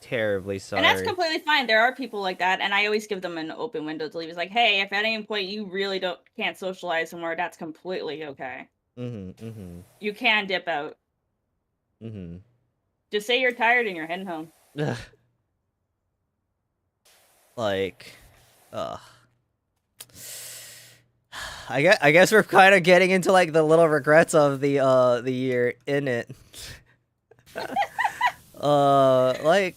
Speaker 2: Terribly sorry.
Speaker 3: And that's completely fine. There are people like that, and I always give them an open window to leave. It's like, hey, if at any point you really can't socialize somewhere, that's completely okay. You can dip out. Just say you're tired and you're heading home.
Speaker 2: Like, I guess we're kind of getting into like the little regrets of the year, in it. Like,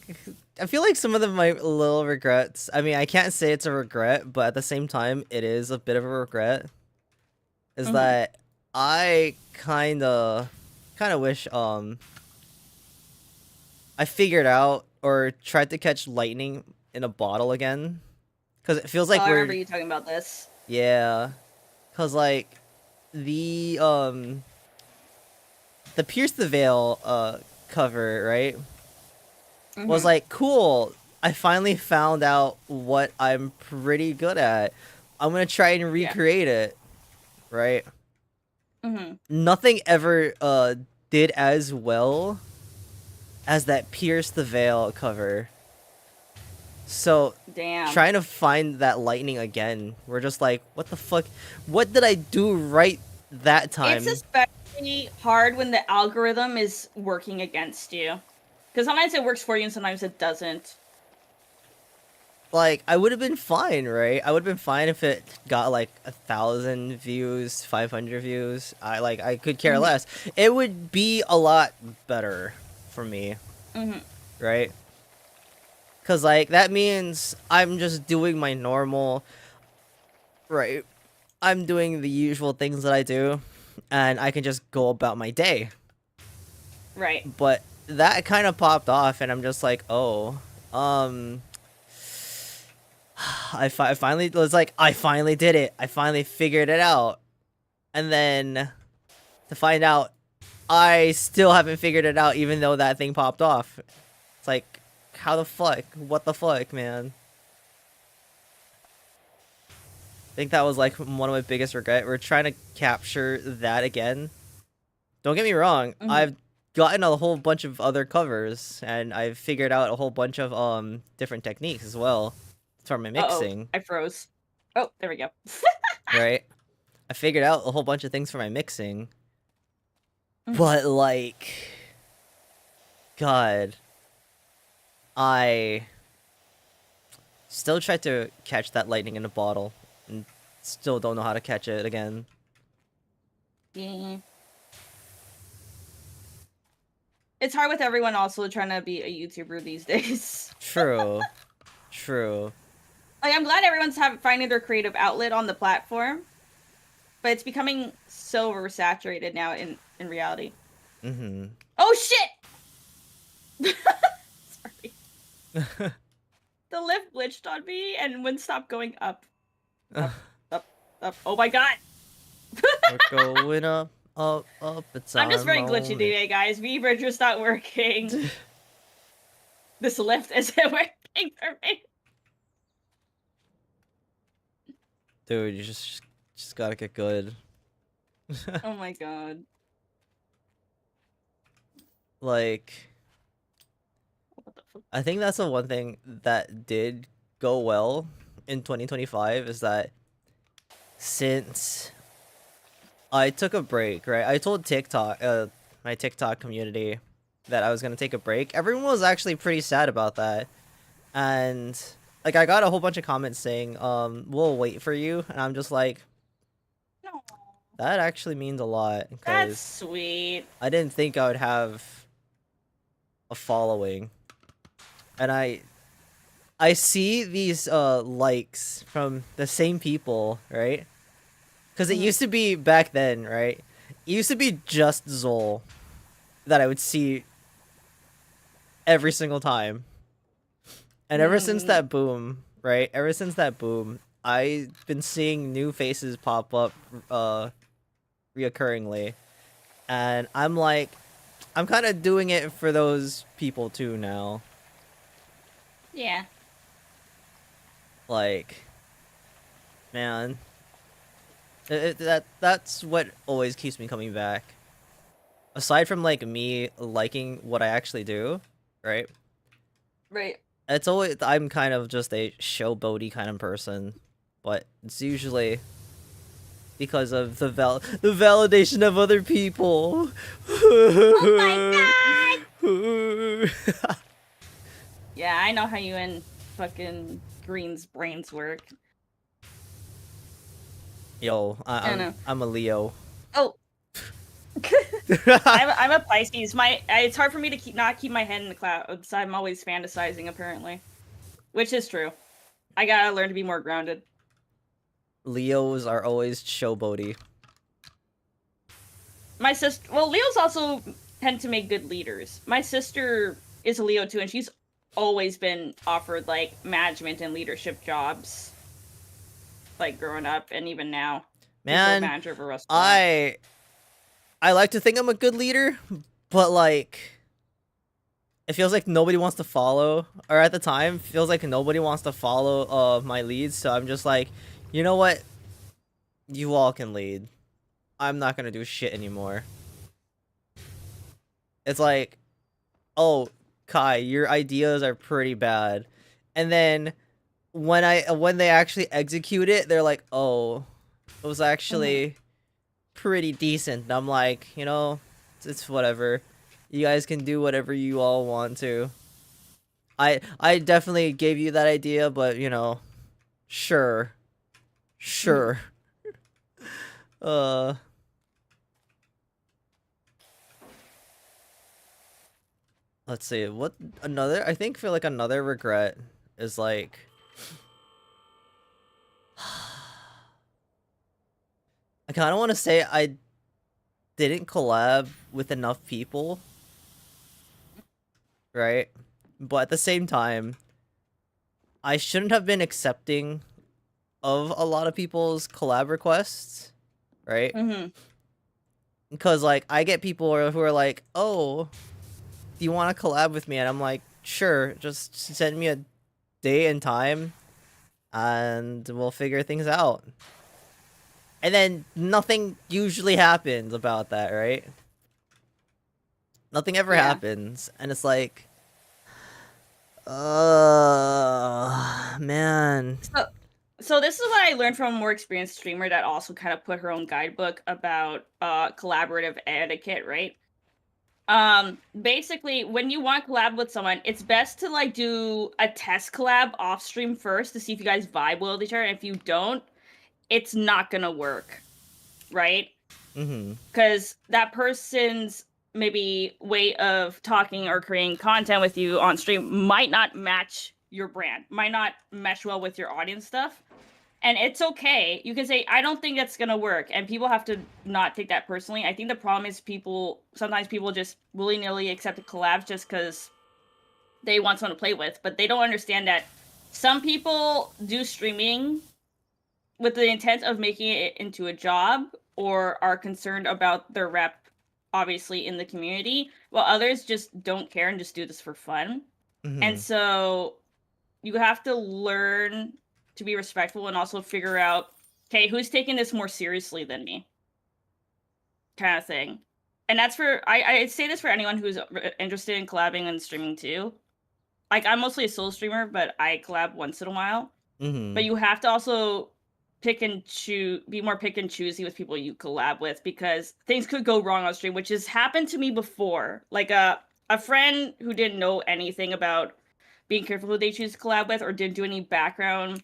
Speaker 2: I feel like some of my little regrets, I mean, I can't say it's a regret, but at the same time, it is a bit of a regret, is that I kind of wish, I figured out or tried to catch lightning in a bottle again. Because it feels like
Speaker 3: I remember you talking about this.
Speaker 2: Yeah. Because, like, the Pierce the Veil, cover, right? Was like, cool, I finally found out what I'm pretty good at. I'm gonna try and recreate it, right? Nothing ever did as well as that Pierce the Veil cover. So,
Speaker 3: damn,
Speaker 2: trying to find that lightning again, we're just like, what the fuck? What did I do right that time?
Speaker 3: It's especially hard when the algorithm is working against you. Because sometimes it works for you and sometimes it doesn't.
Speaker 2: Like, I would have been fine, right? I would have been fine if it got like 1,000 views, 500 views. I could care less. It would be a lot better for me, right? Because, like, that means I'm just doing my normal, right? I'm doing the usual things that I do, and I can just go about my day.
Speaker 3: Right.
Speaker 2: But that kind of popped off, and I'm just like, oh, I finally was like, I finally did it. I finally figured it out. And then to find out, I still haven't figured it out, even though that thing popped off. It's like, how the fuck? What the fuck, man? I think that was like one of my biggest regrets. We're trying to capture that again. Don't get me wrong. I've gotten a whole bunch of other covers, and I've figured out a whole bunch of different techniques as well for my mixing.
Speaker 3: I froze. Oh, there we go.
Speaker 2: Right? I figured out a whole bunch of things for my mixing. But, like, God, I still tried to catch that lightning in a bottle and still don't know how to catch it again.
Speaker 3: Yeah. It's hard with everyone also trying to be a YouTuber these days.
Speaker 2: True. True.
Speaker 3: Like, I'm glad everyone's finding their creative outlet on the platform, but it's becoming so oversaturated now in reality. Oh, shit! Sorry. The lift glitched on me and wouldn't stop going up. Up, up, up. Oh my god!
Speaker 2: We're going up, up, up.
Speaker 3: I'm just very glitchy today, guys. Vtuber just not working. This lift isn't working for me.
Speaker 2: Dude, you just gotta get good.
Speaker 3: Oh my god.
Speaker 2: Like,
Speaker 3: What the
Speaker 2: I think that's the one thing that did go well in 2025 is that since I took a break, right? I told TikTok, my TikTok community that I was gonna take a break. Everyone was actually pretty sad about that. And like I got a whole bunch of comments saying, we'll wait for you. And I'm just like,
Speaker 3: No,
Speaker 2: that actually means a lot
Speaker 3: that's
Speaker 2: because
Speaker 3: sweet.
Speaker 2: I didn't think I would have a following. And I see these likes from the same people, right? Because it used to be back then, right? It used to be just Zol that I would see every single time. And ever since that boom, right? Ever since that boom, I've been seeing new faces pop up reoccurringly. And I'm like, I'm kind of doing it for those people too now.
Speaker 3: Yeah.
Speaker 2: Like, man, that's what always keeps me coming back. Aside from like me liking what I actually do, right?
Speaker 3: Right.
Speaker 2: It's always I'm kind of just a showboaty kind of person, but it's usually because of the validation of other people.
Speaker 3: Oh my god! Yeah, I know how you and fucking Green's brains work.
Speaker 2: Yo,
Speaker 3: I know.
Speaker 2: I'm a Leo.
Speaker 3: Oh. I'm a Pisces. It's hard for me to not keep my head in the clouds. I'm always fantasizing, apparently, which is true. I gotta learn to be more grounded.
Speaker 2: Leos are always showboaty.
Speaker 3: My sister, well, Leos also tend to make good leaders. My sister is a Leo too, and she's always been offered like management and leadership jobs, like growing up and even now.
Speaker 2: Man,
Speaker 3: manager of a restaurant.
Speaker 2: I like to think I'm a good leader, but like it feels like nobody wants to follow, or at the time feels like nobody wants to follow my leads, so I'm just like, you know what? You all can lead. I'm not gonna do shit anymore. It's like, oh, Kai, your ideas are pretty bad. And then when they actually execute it, they're like, oh, it was actually pretty decent. And I'm like, you know, it's whatever. You guys can do whatever you all want to. I definitely gave you that idea, but you know, sure. Sure. Let's see. What another I think feel like another regret is like I kind of want to say I didn't collab with enough people, right? But at the same time, I shouldn't have been accepting of a lot of people's collab requests, right? Because like I get people who are like, "Oh, do you want to collab with me?" And I'm like, "Sure, just send me a day and time, and we'll figure things out." And then nothing usually happens about that, right? Nothing ever happens, and it's like, man.
Speaker 3: So this is what I learned from a more experienced streamer that also kind of put her own guidebook about collaborative etiquette, right? Basically, when you want to collab with someone, it's best to like do a test collab off stream first to see if you guys vibe well with each other. And if you don't, it's not gonna work, right? Because that person's maybe way of talking or creating content with you on stream might not match your brand, might not mesh well with your audience stuff. And it's okay. You can say, I don't think that's going to work. And people have to not take that personally. I think the problem is sometimes people just willy-nilly accept collabs just because they want someone to play with. But they don't understand that some people do streaming with the intent of making it into a job or are concerned about their rep, obviously, in the community, while others just don't care and just do this for fun. And so you have to learn to be respectful and also figure out, okay, who's taking this more seriously than me, kind of thing. And that's for I say this for anyone who's interested in collabing and streaming too. like I'm mostly a solo streamer, but I collab once in a while.
Speaker 2: Mm-hmm.
Speaker 3: But you have to also be more pick and choosy with people you collab with, because things could go wrong on stream, which has happened to me before. Like a friend who didn't know anything about being careful who they choose to collab with, or didn't do any background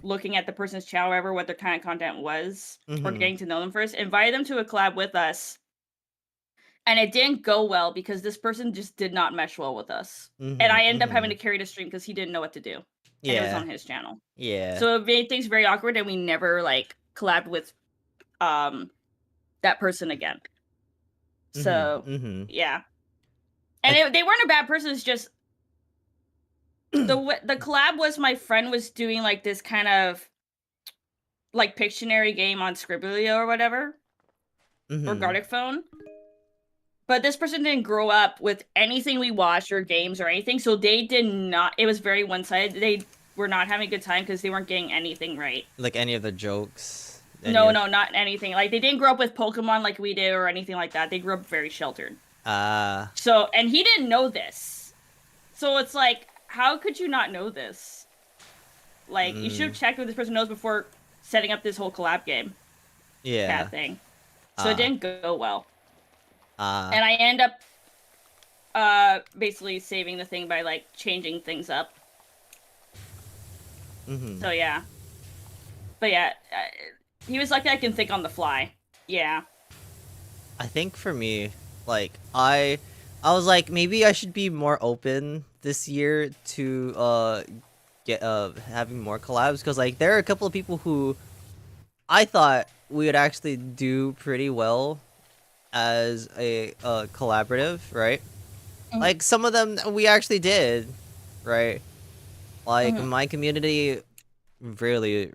Speaker 3: looking at the person's channel, or whatever, what their kind of content was, or getting to know them first, invited them to a collab with us. And it didn't go well because this person just did not mesh well with us. And I ended up having to carry the stream because he didn't know what to do. And it was on his channel.
Speaker 2: Yeah.
Speaker 3: So it made things very awkward, and we never like collabed with that person again. So yeah. And they weren't a bad person, it's just the collab was my friend was doing like this kind of like Pictionary game on Scribblia or whatever. Or Gartic Phone. But this person didn't grow up with anything we watched or games or anything, so they did not. It was very one-sided. They were not having a good time because they weren't getting anything right.
Speaker 2: Like any of the jokes?
Speaker 3: No, not anything. Like, they didn't grow up with Pokemon like we did or anything like that. They grew up very sheltered. So, and he didn't know this. So it's like, how could you not know this? Like, you should have checked what this person knows before setting up this whole collab game.
Speaker 2: Yeah.
Speaker 3: Kind of thing. So it didn't go well. And I end up basically saving the thing by like changing things up. So yeah. But yeah, he was lucky I can think on the fly. Yeah.
Speaker 2: I think for me, like I was like, maybe I should be more open this year to get having more collabs, because like there are a couple of people who I thought we would actually do pretty well as a collaborative, right? Like some of them we actually did, right? Like my community really,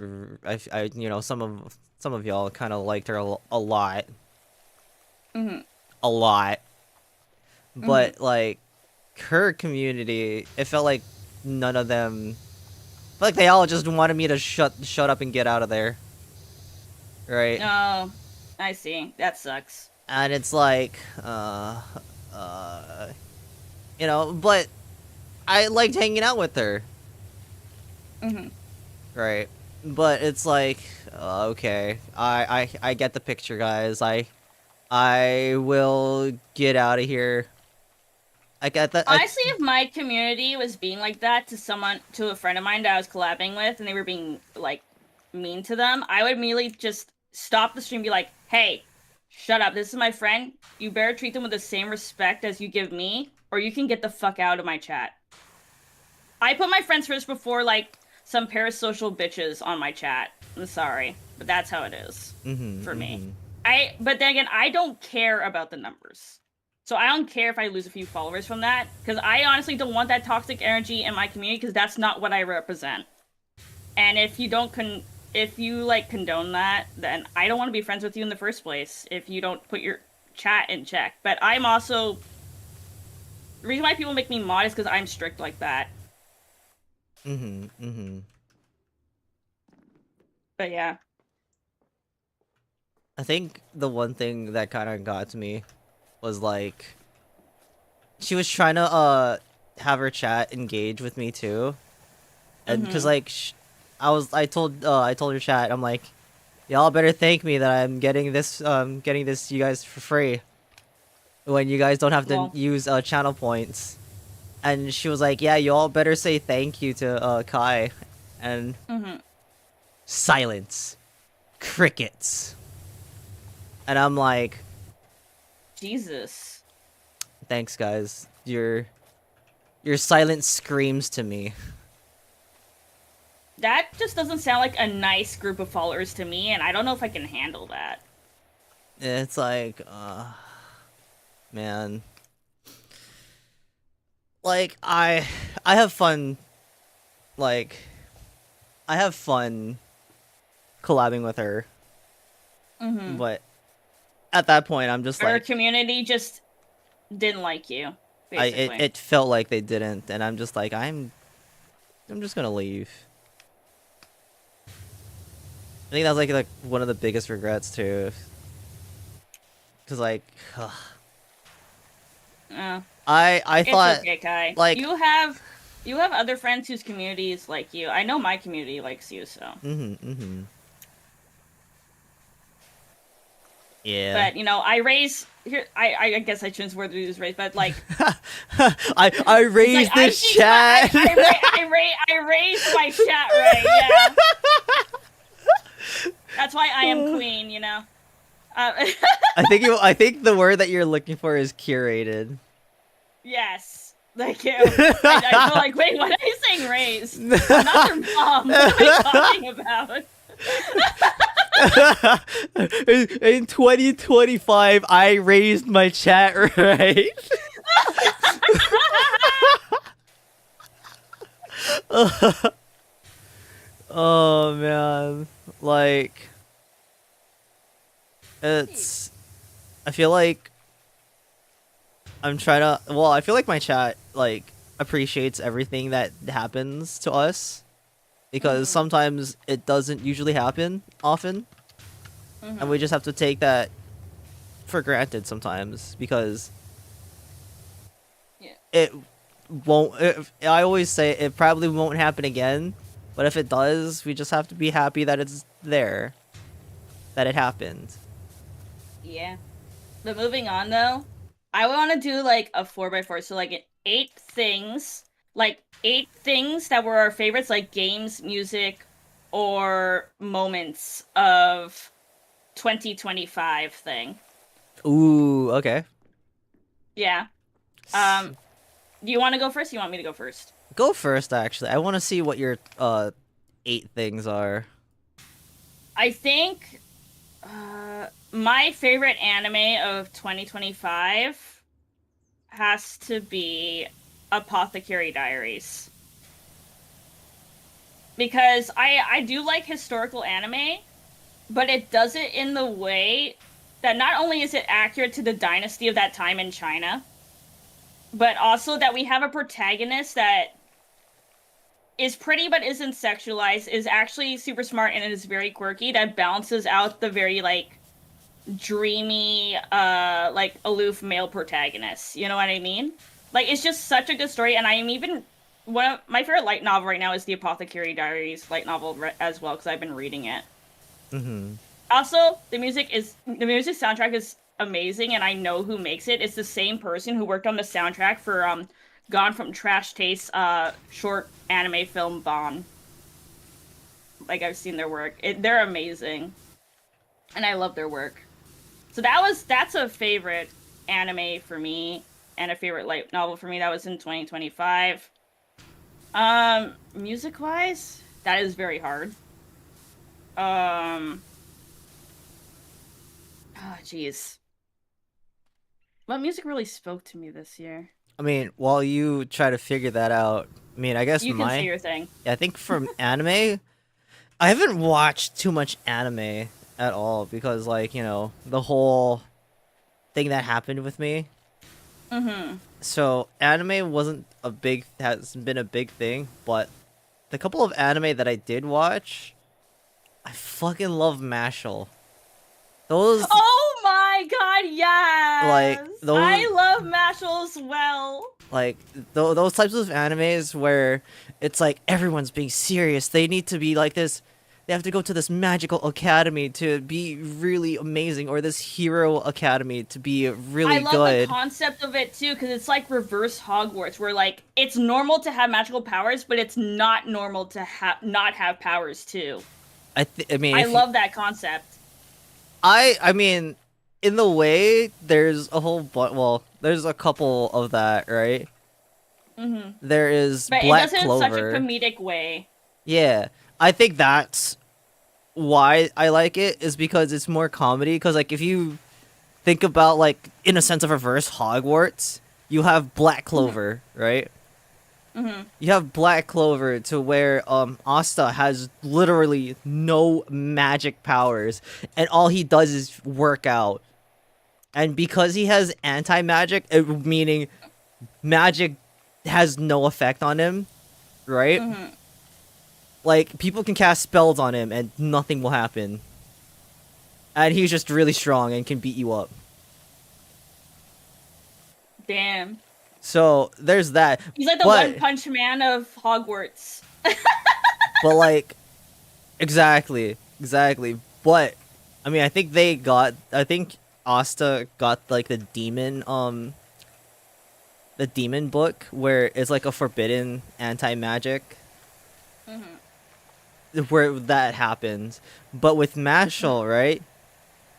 Speaker 2: I you know, some of y'all kind of liked her a lot. A lot. But like her community, it felt like none of them, like they all just wanted me to shut up and get out of there. Right?
Speaker 3: Oh, I see. That sucks.
Speaker 2: And it's like, you know, but I liked hanging out with her. Right. But it's like, okay, I get the picture, guys. I will get out of here. I get that.
Speaker 3: Honestly, if my community was being like that to a friend of mine that I was collabing with, and they were being like mean to them, I would immediately just stop the stream and be like, hey, shut up, this is my friend, you better treat them with the same respect as you give me, or you can get the fuck out of my chat. I put my friends first before like some parasocial bitches on my chat. I'm sorry, but that's how it is for me. But then again, I don't care about the numbers, so I don't care if I lose a few followers from that, because I honestly don't want that toxic energy in my community, because that's not what I represent. And if you like condone that, then I don't want to be friends with you in the first place if you don't put your chat in check. But I'm also, the reason why people make me mod is because I'm strict like that. But yeah.
Speaker 2: I think the one thing that kind of got to me was like, she was trying to have her chat engage with me too, and because like I told her chat, I'm like, y'all better thank me that I'm getting this you guys for free when you guys don't have to use channel points. And she was like, yeah, you all better say thank you to Kai. And silence, crickets. And I'm like,
Speaker 3: Jesus.
Speaker 2: Thanks, guys. Your silence screams to me.
Speaker 3: That just doesn't sound like a nice group of followers to me, and I don't know if I can handle that.
Speaker 2: It's like, man. Like, I have fun, like, I have fun collabing with her. But at that point, I'm just like...
Speaker 3: Our community just didn't like you, basically.
Speaker 2: It felt like they didn't, and I'm just like, I'm just gonna leave. I think that was like one of the biggest regrets too. Cause like, I
Speaker 3: it's
Speaker 2: thought
Speaker 3: okay, Kai.
Speaker 2: like
Speaker 3: You have You have other friends whose communities like you. I know my community likes you, so.
Speaker 2: Yeah.
Speaker 3: But I raise here. I guess I shouldn't word use raise, but like
Speaker 2: I raised this chat.
Speaker 3: I raised my chat right. Yeah. That's why I am queen.
Speaker 2: I think the word that you're looking for is curated.
Speaker 3: Yes. Thank you. I feel like, wait, what are you saying raised? I'm not your mom. What are you talking about?
Speaker 2: In 2025, I raised my chat right. Oh man, like it's. I feel like I'm trying to. Well, I feel like my chat like appreciates everything that happens to us. Because sometimes it doesn't usually happen often. And we just have to take that for granted sometimes. Because it won't... I always say it probably won't happen again. But if it does, we just have to be happy that it's there. That it happened.
Speaker 3: Yeah. But moving on, though. I want to do, like, a 4x4. So, like, 8 things... Like, 8 things that were our favorites, like games, music, or moments of 2025 thing.
Speaker 2: Ooh, okay.
Speaker 3: Yeah. Do you want to go first? Or you want me to go first?
Speaker 2: Go first, actually. I want to see what your 8 things are.
Speaker 3: I think my favorite anime of 2025 has to be Apothecary Diaries. Because I do like historical anime, but it does it in the way that not only is it accurate to the dynasty of that time in China, but also that we have a protagonist that is pretty but isn't sexualized, is actually super smart and is very quirky, that balances out the very, like, dreamy, like, aloof male protagonists. You know what I mean? Like, it's just such a good story, and I am even... One of my favorite light novel right now is the Apothecary Diaries light novel as well, because I've been reading it. Also, the music soundtrack is amazing, and I know who makes it. It's the same person who worked on the soundtrack for Gone from Trash Taste short anime film Bon. Like, I've seen their work. They're amazing. And I love their work. So that's a favorite anime for me, and a favorite light novel for me that was in 2025. Music-wise, that is very hard. Oh, jeez. What music really spoke to me this year?
Speaker 2: I mean, while you try to figure that out, I mean, I guess
Speaker 3: you can say your thing.
Speaker 2: I think from anime, I haven't watched too much anime at all because, like, you know, the whole thing that happened with me. So anime hasn't been a big thing, but the couple of anime that I did watch, I fucking love Mashal. Those.
Speaker 3: Oh my god, yes!
Speaker 2: Like those.
Speaker 3: I love Mashal as well.
Speaker 2: Like those types of animes where it's like everyone's being serious. They need to be like this. They have to go to this magical academy to be really amazing, or this hero academy to be really good. I love
Speaker 3: the concept of it too, because it's like reverse Hogwarts, where like it's normal to have magical powers, but it's not normal to not have powers too. I mean, I love that concept.
Speaker 2: I mean, in the way, there's a whole well, there's a couple of that, right? There is
Speaker 3: but
Speaker 2: Black
Speaker 3: it does it
Speaker 2: Clover.
Speaker 3: in such a comedic way.
Speaker 2: Yeah, I think that's why I like it, is because it's more comedy. Because like if you think about, like, in a sense of reverse Hogwarts, you have Black Clover, right? You have Black Clover to where Asta has literally no magic powers, and all he does is work out. And because he has anti-magic, meaning magic has no effect on him, right? Like, people can cast spells on him and nothing will happen. And he's just really strong and can beat you up.
Speaker 3: Damn.
Speaker 2: So there's that.
Speaker 3: He's like the
Speaker 2: But-
Speaker 3: One Punch Man of Hogwarts.
Speaker 2: But like, exactly. But I mean, I think Asta got like the demon book where it's like a forbidden anti-magic where that happens. But with Mashal, right?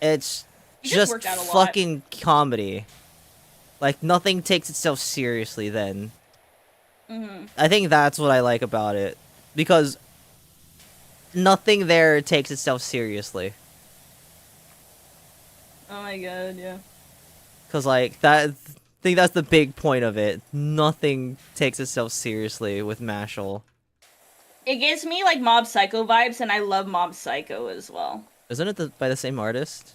Speaker 2: It's
Speaker 3: He just
Speaker 2: just
Speaker 3: worked out a lot.
Speaker 2: fucking comedy. Like nothing takes itself seriously then. I think that's what I like about it because nothing there takes itself seriously.
Speaker 3: Oh my god, yeah.
Speaker 2: Cause like that, I think that's the big point of it. Nothing takes itself seriously with Mashal.
Speaker 3: It gives me like Mob Psycho vibes, and I love Mob Psycho as well.
Speaker 2: Isn't it by the same artist?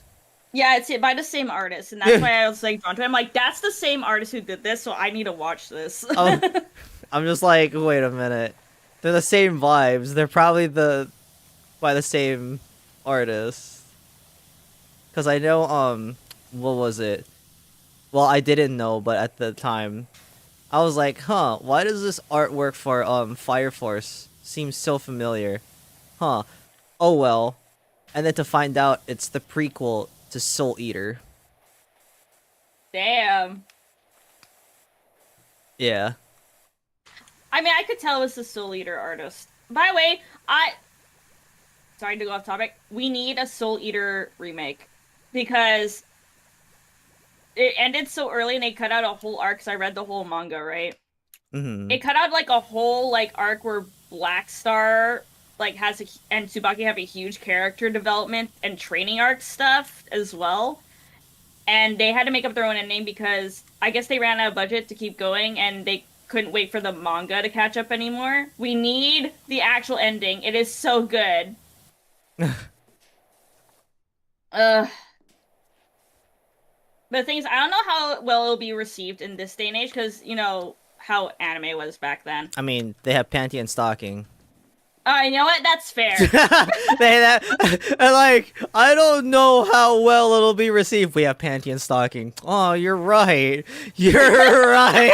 Speaker 3: Yeah, it's by the same artist, and that's why I was like drawn to it. I'm like, that's the same artist who did this, so I need to watch this.
Speaker 2: Oh, I'm just like, wait a minute. They're the same vibes. They're probably by the same artist. Cause I know, what was it? Well, I didn't know, but at the time, I was like, huh, why does this artwork for Fire Force seem so familiar? Huh. Oh well. And then to find out it's the prequel to Soul Eater.
Speaker 3: Damn.
Speaker 2: Yeah.
Speaker 3: I mean, I could tell it was the Soul Eater artist. By the way, sorry to go off topic. We need a Soul Eater remake because it ended so early and they cut out a whole arc. Cause I read the whole manga, right?
Speaker 2: Mm-hmm.
Speaker 3: It cut out like a whole like arc where Black Star like and Tsubaki have a huge character development and training arc stuff as well. And they had to make up their own ending because I guess they ran out of budget to keep going and they couldn't wait for the manga to catch up anymore. We need the actual ending. It is so good. But the thing is, I don't know how well it'll be received in this day and age because, you know, how anime was back then.
Speaker 2: I mean, they have panty and stocking.
Speaker 3: You know what? That's fair.
Speaker 2: And like, I don't know how well it'll be received. We have panty and stocking. Oh, you're right. You're right.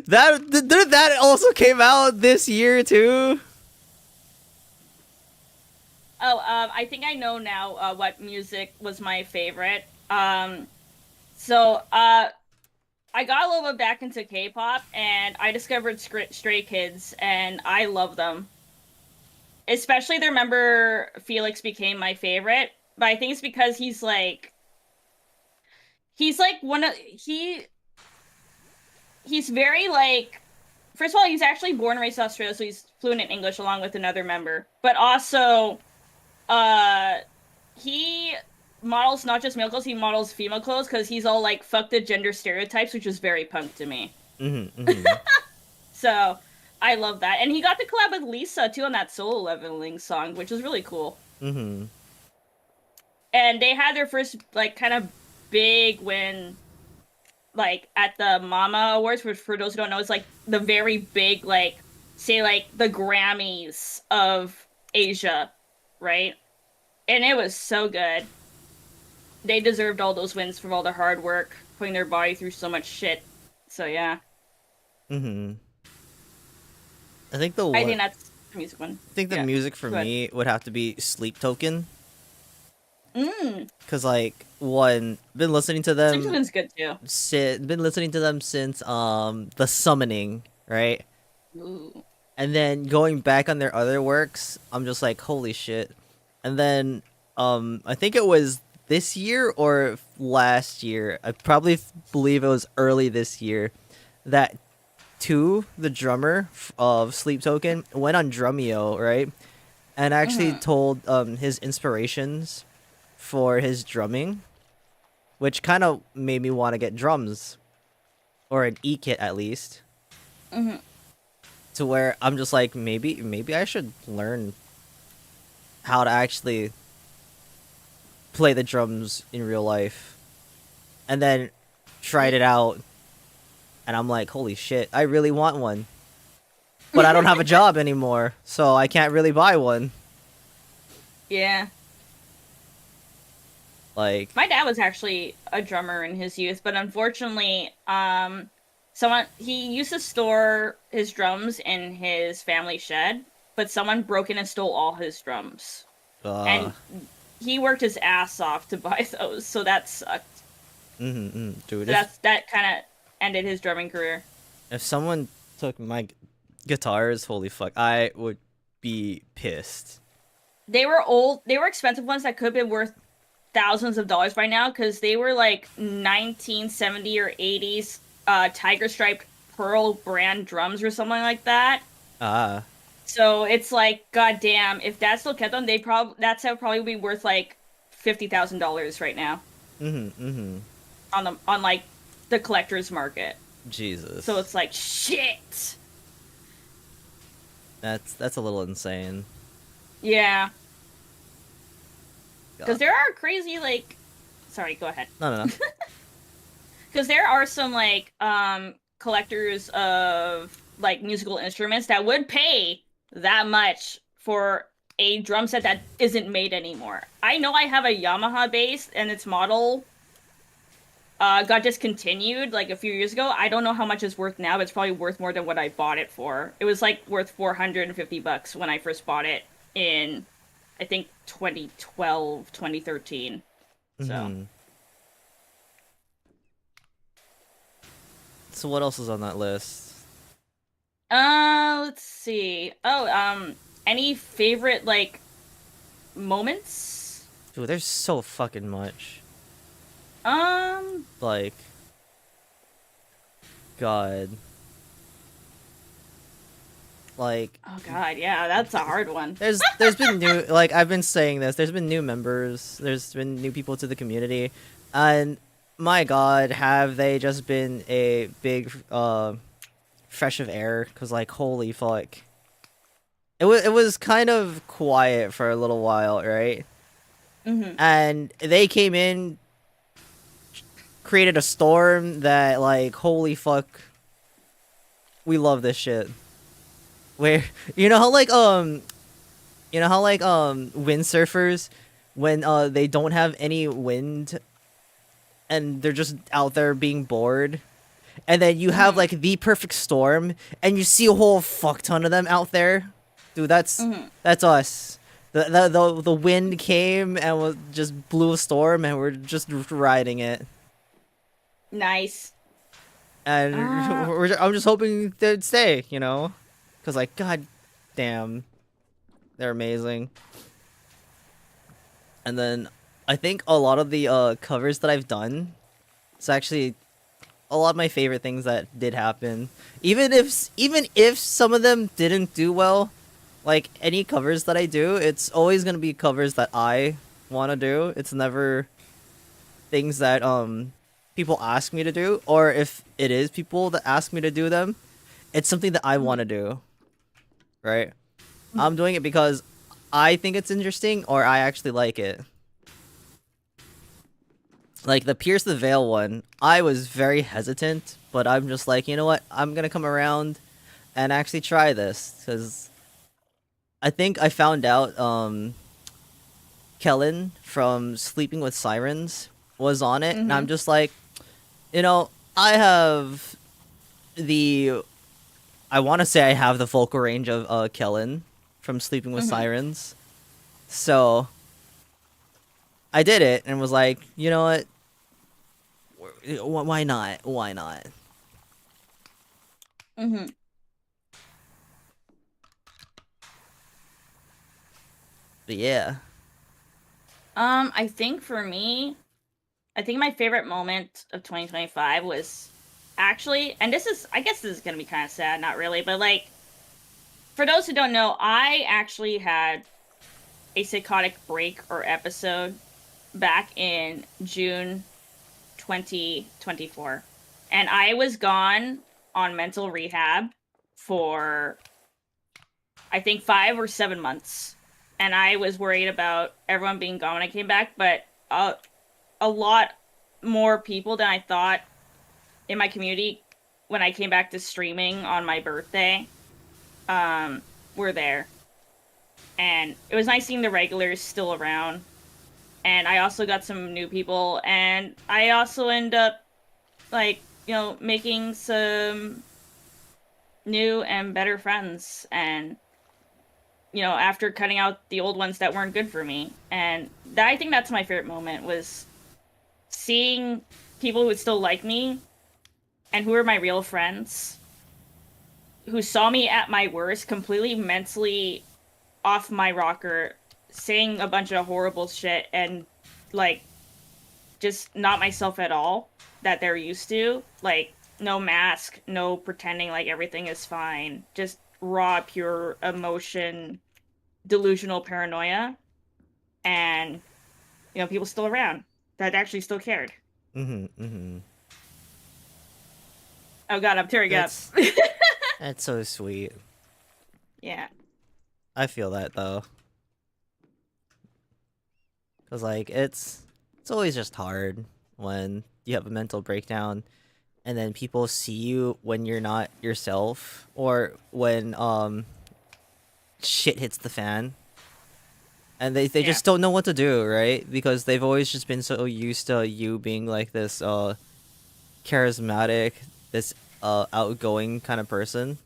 Speaker 2: That also came out this year too.
Speaker 3: I think I know now what music was my favorite. I got a little bit back into K-pop, and I discovered Stray Kids, and I love them. Especially their member Felix became my favorite, but I think it's because he's like he's very like, first of all, he's actually born and raised in Australia, so he's fluent in English along with another member. But also, he models not just male clothes, he models female clothes because he's all like, fuck the gender stereotypes, which is very punk to me. So, I love that. And he got to collab with Lisa, too, on that solo leveling song, which is really cool. And they had their first, like, kind of big win, like, at the Mama Awards, which, for those who don't know, is, like, the very big, like, say, like, the Grammys of Asia, right? And it was so good. They deserved all those wins for all the hard work, putting their body through so much shit. So, yeah.
Speaker 2: I think
Speaker 3: I think that's the music one.
Speaker 2: I think the music for me would have to be Sleep Token. Cause like been listening to them.
Speaker 3: Sleep Token's good too.
Speaker 2: Been listening to them since The Summoning, right?
Speaker 3: Ooh.
Speaker 2: And then going back on their other works, I'm just like, holy shit. And then I think it was this year or last year. I probably believe it was early this year that the drummer of Sleep Token, went on Drumeo, right? And actually told his inspirations for his drumming, which kind of made me want to get drums, or an E-kit at least. To where I'm just like, maybe I should learn how to actually play the drums in real life. And then tried it out. And I'm like, holy shit, I really want one. But I don't have a job anymore, so I can't really buy one.
Speaker 3: Yeah.
Speaker 2: Like,
Speaker 3: My dad was actually a drummer in his youth, but unfortunately, someone he used to store his drums in his family shed, but someone broke in and stole all his drums.
Speaker 2: uh,
Speaker 3: And he worked his ass off to buy those, so that sucked.
Speaker 2: dude,
Speaker 3: So that kind of ended his drumming career.
Speaker 2: if someone took my guitars, holy fuck, I would be pissed.
Speaker 3: They were old, they were expensive ones that could have been worth thousands of dollars by now because they were like 1970 or 80s tiger striped pearl brand drums or something like that.
Speaker 2: Ah,
Speaker 3: So it's like, goddamn, if that still kept them, they probably that's how probably be worth like $50,000 right now on like the collector's market.
Speaker 2: Jesus.
Speaker 3: So it's like shit.
Speaker 2: That's a little insane.
Speaker 3: Yeah, because
Speaker 2: God.
Speaker 3: there are crazy like. Sorry, go ahead.
Speaker 2: No.
Speaker 3: Because there are some like collectors of like musical instruments that would pay that much for a drum set that isn't made anymore. I know I have a Yamaha bass and its model got discontinued like a few years ago. I don't know how much it's worth now, but it's probably worth more than what I bought it for. It was like worth $450 when I first bought it in I think 2012, 2013. So
Speaker 2: So what else is on that list?
Speaker 3: let's see. Oh, any favorite like moments?
Speaker 2: Dude, there's so fucking much.
Speaker 3: Um,
Speaker 2: Like, God. Like,
Speaker 3: oh god, yeah, that's a hard one.
Speaker 2: there's been new, like, I've been saying this, there's been new members, there's been new people to the community, and my God, have they just been a big fresh of air? Because, like, holy fuck, it was kind of quiet for a little while, right? And they came in, created a storm that, like, holy fuck, we love this shit. Where you know how like windsurfers, when they don't have any wind and they're just out there being bored, and then you have like the perfect storm and you see a whole fuck ton of them out there. Dude, that's us. The wind came and was just blew a storm and we're just riding it.
Speaker 3: Nice.
Speaker 2: And I'm just hoping they'd stay, you know? Because, like, god damn, they're amazing. And then I think a lot of the covers that I've done, it's actually a lot of my favorite things that did happen. Even if some of them didn't do well, like any covers that I do, it's always gonna be covers that I want to do. It's never things that people ask me to do, or if it is people that ask me to do them, it's something that I want to do. Right? I'm doing it because I think it's interesting or I actually like it. Like the Pierce the Veil one, I was very hesitant, but I'm just like, you know what? I'm gonna come around and actually try this because I think I found out Kellen from Sleeping with Sirens was on it, and I'm just like, you know, I want to say I have the vocal range of Kellen from Sleeping with Sirens. So I did it and was like, you know what? Why not? Why not? But yeah.
Speaker 3: I think for me, I think my favorite moment of 2025 was actually, and this is, I guess this is gonna be kind of sad, not really, but like, for those who don't know, I actually had a psychotic break or episode back in June 2024. And I was gone on mental rehab for, I think, 5 or 7 months. And I was worried about everyone being gone when I came back, but a lot more people than I thought in my community when I came back to streaming on my birthday were there. And it was nice seeing the regulars still around. and I also got some new people, and I also end up like, making some new and better friends, and after cutting out the old ones that weren't good for me. And I think that's my favorite moment, was seeing people who would still like me and who are my real friends, who saw me at my worst, completely mentally off my rocker, saying a bunch of horrible shit and like just not myself at all that they're used to. Like, no mask, no pretending like everything is fine. Just raw, pure emotion, delusional paranoia. And, people still around that actually still cared. Oh god, I'm tearing up.
Speaker 2: That's so sweet.
Speaker 3: Yeah.
Speaker 2: I feel that though. Cause like it's always just hard when you have a mental breakdown and then people see you when you're not yourself, or when shit hits the fan. And they just don't know what to do, right? Because they've always just been so used to you being like this charismatic, this outgoing kind of person,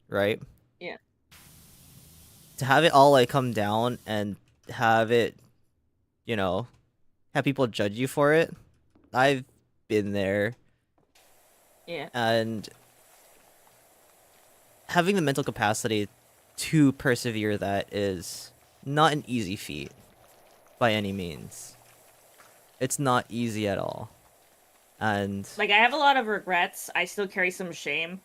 Speaker 2: right?
Speaker 3: Yeah.
Speaker 2: To have it all like come down and have it, have people judge you for it. I've been there.
Speaker 3: Yeah.
Speaker 2: And having the mental capacity to persevere that is not an easy feat by any means. It's not easy at all. And
Speaker 3: like, I have a lot of regrets. I still carry some shame,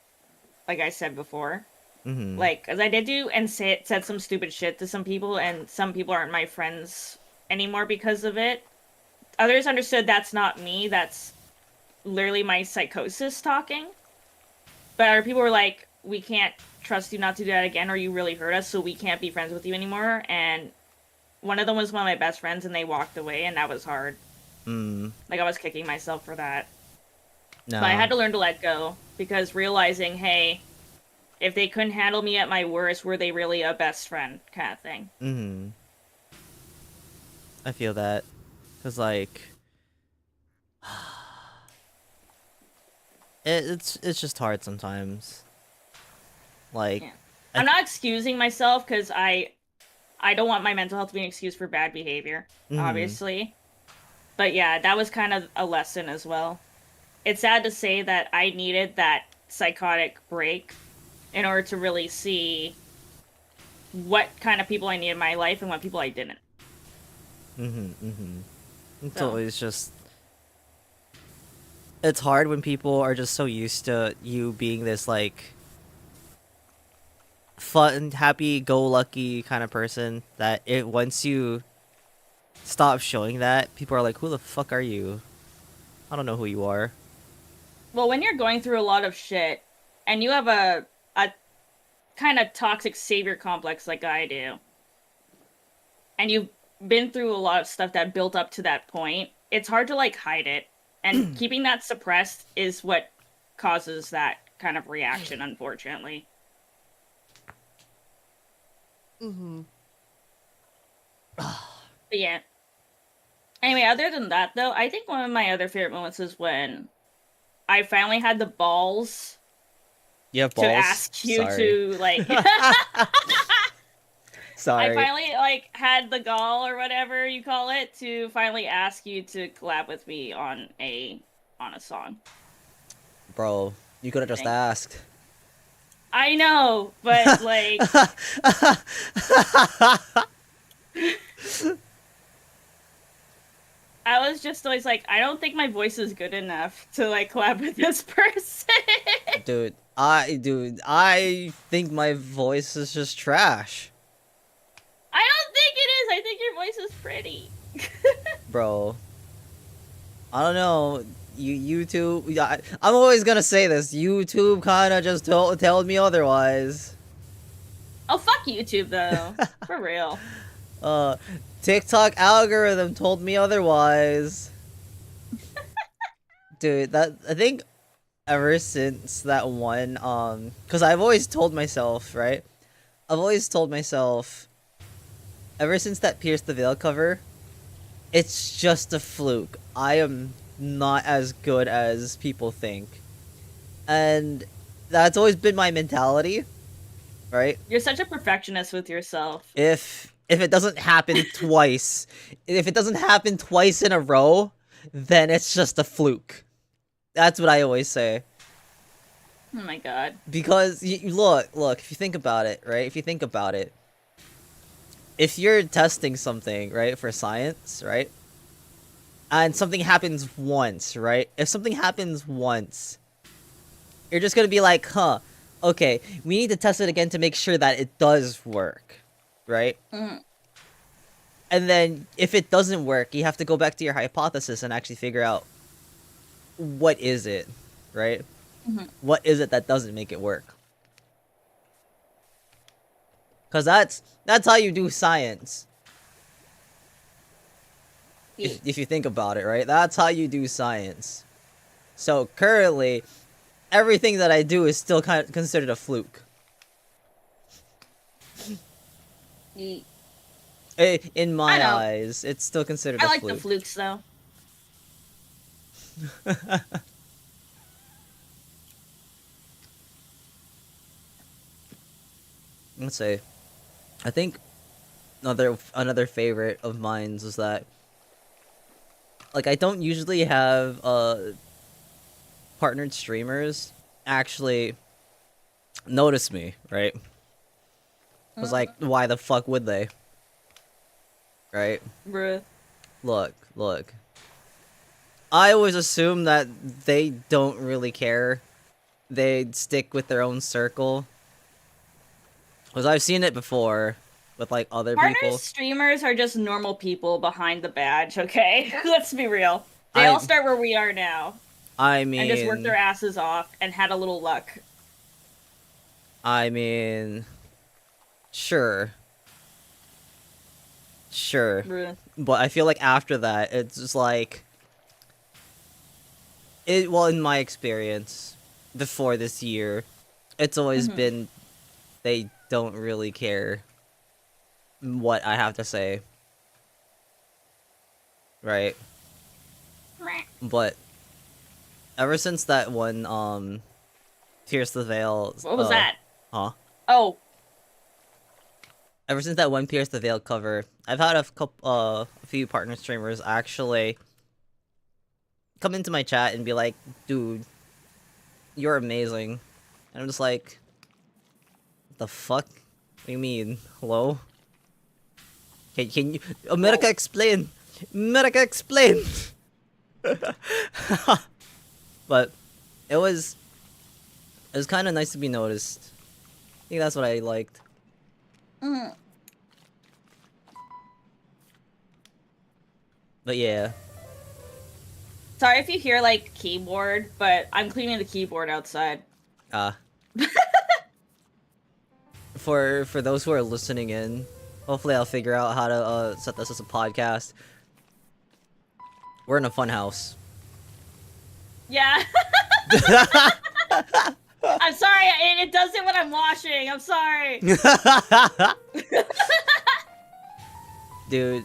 Speaker 3: like I said before. Like, as I did do and said some stupid shit to some people, and some people aren't my friends anymore because of it. Others understood that's not me, that's literally my psychosis talking. But other people were like, we can't trust you not to do that again, or you really hurt us, so we can't be friends with you anymore. And one of them was one of my best friends, and they walked away, and that was hard. Like, I was kicking myself for that.
Speaker 2: no.
Speaker 3: But I had to learn to let go, because realizing, hey, if they couldn't handle me at my worst, were they really a best friend kind of thing?
Speaker 2: I feel that. Because, like, it's just hard sometimes. Like,
Speaker 3: Yeah. I'm not excusing myself, because I don't want my mental health to be an excuse for bad behavior, obviously. But yeah, that was kind of a lesson as well. It's sad to say that I needed that psychotic break in order to really see what kind of people I needed in my life and what people I didn't.
Speaker 2: It's always just... It's hard when people are just so used to you being this, like, fun, happy-go-lucky kind of person that once you stop showing that, people are like, who the fuck are you? I don't know who you are.
Speaker 3: Well, when you're going through a lot of shit, and you have a kind of toxic savior complex like I do, and you've been through a lot of stuff that built up to that point, it's hard to, like, hide it. And keeping that suppressed is what causes that kind of reaction, unfortunately. But yeah. Anyway, other than that, though, I think one of my other favorite moments is when I finally had the balls
Speaker 2: You have balls?
Speaker 3: to ask you
Speaker 2: Sorry.
Speaker 3: to, like...
Speaker 2: Sorry.
Speaker 3: I finally, like, had the gall, or whatever you call it, to finally ask you to collab with me on a song.
Speaker 2: Bro, you could have just asked.
Speaker 3: I know, but, like... I was just always like, I don't think my voice is good enough to, like, collab with this person.
Speaker 2: Dude, I think my voice is just trash.
Speaker 3: I don't think it is. I think your voice is pretty.
Speaker 2: Bro. I don't know. YouTube... I'm always gonna say this. YouTube kinda just told me otherwise.
Speaker 3: Oh, fuck YouTube, though. For real.
Speaker 2: TikTok algorithm told me otherwise. Dude, I think ever since that one, because I've always told myself, right? I've always told myself, ever since that Pierce the Veil cover, It's just a fluke. I am not as good as people think. And that's always been my mentality, right?
Speaker 3: You're such a perfectionist with yourself.
Speaker 2: If it doesn't happen twice, if it doesn't happen twice in a row, then it's just a fluke. That's what I always say.
Speaker 3: Oh my god.
Speaker 2: Because look, if you think about it, right? If you think about it, if you're testing something, right, for science, right? And something happens once, right? If something happens once, you're just gonna be like, huh, okay, we need to test it again to make sure that it does work, right?
Speaker 3: Mm.
Speaker 2: And then if it doesn't work, you have to go back to your hypothesis and actually figure out what is it, right?
Speaker 3: Mm-hmm.
Speaker 2: What is it that doesn't make it work? Because that's how you do science. If you think about it, right? That's how you do science. So currently, everything that I do is still kind of considered a fluke. In my eyes, it's still considered a
Speaker 3: I like
Speaker 2: fluke.
Speaker 3: the flukes, though.
Speaker 2: Let's say, I think another favorite of mine is that, like, I don't usually have partnered streamers actually notice me, right? Because, like, why the fuck would they? Right?
Speaker 3: Bruh.
Speaker 2: Look. I always assume that they don't really care. They stick with their own circle. Because I've seen it before with, like, other
Speaker 3: Partner
Speaker 2: people.
Speaker 3: streamers are just normal people behind the badge, okay? Let's be real. They all start where we are now.
Speaker 2: I mean...
Speaker 3: And just worked their asses off and had a little luck.
Speaker 2: I mean... Sure.
Speaker 3: Bruh.
Speaker 2: But I feel like after that, it's just like... Well, in my experience, before this year, it's always been... They don't really care what I have to say. Right? But ever since that one, Pierce the Veil...
Speaker 3: What was that?
Speaker 2: Huh?
Speaker 3: Oh.
Speaker 2: Ever since that one Pierce the Veil cover, I've had a few partner streamers actually come into my chat and be like, dude, you're amazing. And I'm just like, the fuck? What do you mean? Hello? Can you... America, explain! America, explain! But it was kind of nice to be noticed. I think that's what I liked. But yeah.
Speaker 3: Sorry if you hear, like, keyboard, but I'm cleaning the keyboard outside.
Speaker 2: For those who are listening in, hopefully I'll figure out how to set this as a podcast. We're in a fun house.
Speaker 3: Yeah. I'm sorry, it does it when I'm washing. I'm sorry.
Speaker 2: Dude,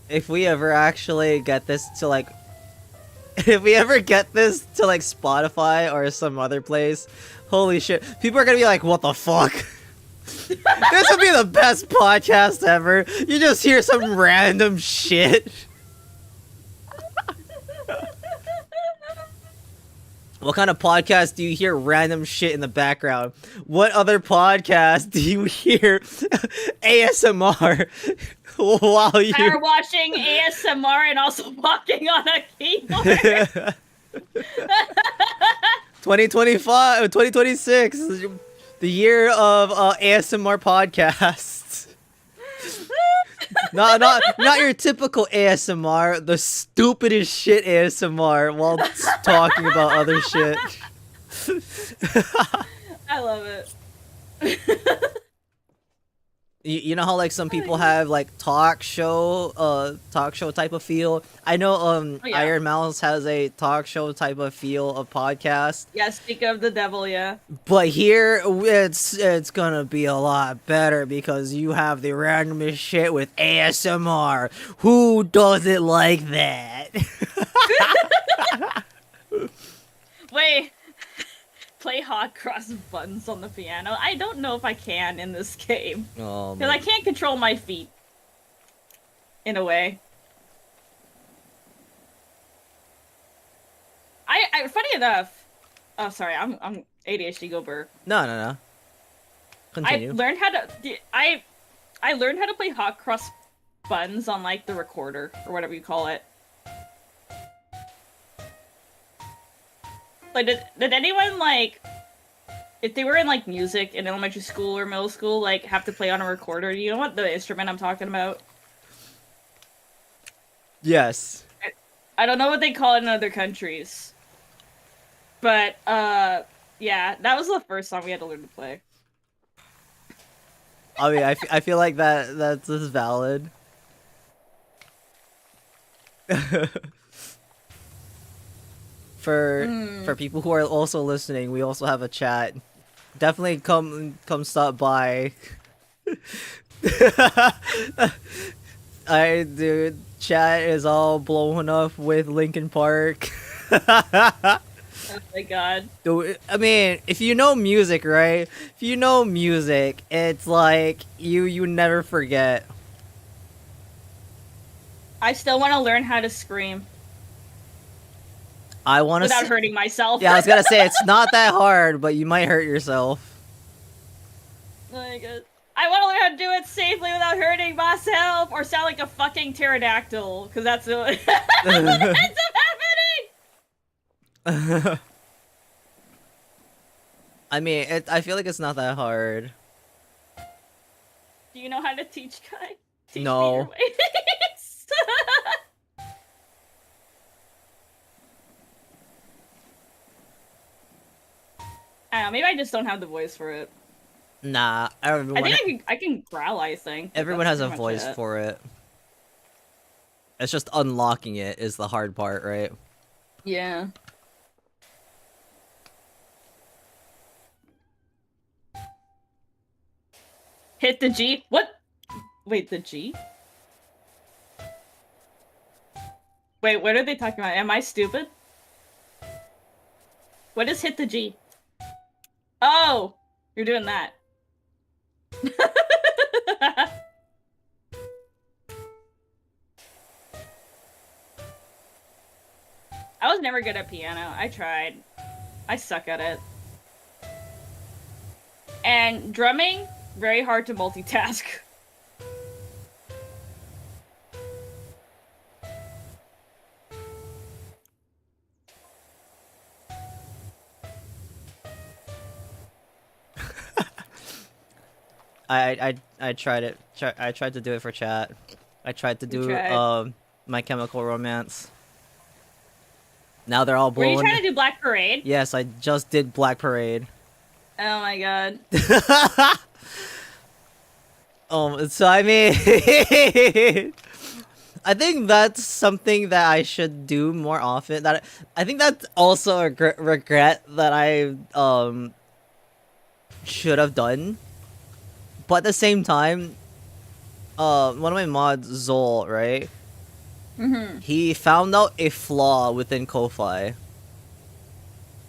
Speaker 2: if we ever actually get this to, like... If we ever get this to, like, Spotify or some other place, holy shit. People are gonna be like, what the fuck? This would be the best podcast ever. You just hear some random shit. What kind of podcast do you hear random shit in the background? What other podcast do you hear ASMR while you...
Speaker 3: Are watching ASMR and also walking on a keyboard?
Speaker 2: 2026, the year of ASMR podcasts. Not your typical ASMR, the stupidest shit ASMR while talking about other shit.
Speaker 3: I love it.
Speaker 2: You know how like some people have like talk show type of feel. I know
Speaker 3: Oh, yeah.
Speaker 2: Iron Mouse has a talk show type of feel of podcast.
Speaker 3: Yeah, speak of the devil, yeah.
Speaker 2: But here it's gonna be a lot better because you have the randomest shit with ASMR. Who doesn't like that?
Speaker 3: Wait. Play hot cross buttons on the piano. I don't know if I can in this game.
Speaker 2: Oh,
Speaker 3: Because I can't control my feet. In a way. I funny enough. Oh, sorry, I'm ADHD Gober.
Speaker 2: no. Continue.
Speaker 3: I learned how to I learned how to play hot cross buttons on like the recorder or whatever you call it. Like, did anyone, like, if they were in, like, music in elementary school or middle school, like, have to play on a recorder? You know what the instrument I'm talking about?
Speaker 2: Yes.
Speaker 3: I don't know what they call it in other countries. But, yeah, that was the first song we had to learn to play.
Speaker 2: I mean, I feel like that's valid. For people who are also listening, we also have a chat. Definitely come stop by. Dude, chat is all blown up with Linkin Park.
Speaker 3: Oh my god.
Speaker 2: Dude, I mean, if you know music, right? If you know music, it's like you never forget.
Speaker 3: I still want to learn how to scream
Speaker 2: I want to
Speaker 3: without hurting myself.
Speaker 2: Yeah, I was gonna say it's not that hard, but you might hurt yourself.
Speaker 3: Like, I want to learn how to do it safely without hurting myself or sound like a fucking pterodactyl, because that's what ends up happening!
Speaker 2: I mean, I feel like it's not that hard.
Speaker 3: Do you know how to teach Kai? Teach
Speaker 2: No.
Speaker 3: me your ways. I don't know, maybe I just don't have the voice for it.
Speaker 2: Nah, everyone,
Speaker 3: I think I can growl, I think.
Speaker 2: everyone has a voice for it. It's just unlocking it is the hard part, right?
Speaker 3: Yeah. Hit the G? What? Wait, the G? Wait, what are they talking about? Am I stupid? What is hit the G? Oh! You're doing that. I was never good at piano. I tried. I suck at it. And drumming, very hard to multitask.
Speaker 2: I tried it. I tried to do it for chat. I tried to do My Chemical Romance. Now they're all
Speaker 3: Were you
Speaker 2: blown.
Speaker 3: trying to do Black Parade?
Speaker 2: Yes, I just did Black Parade.
Speaker 3: Oh my god.
Speaker 2: So I mean, I think that's something that I should do more often. I think that's also a regret that I should have done. But at the same time, one of my mods, Zol, right?
Speaker 3: Mm-hmm.
Speaker 2: He found out a flaw within Ko-Fi.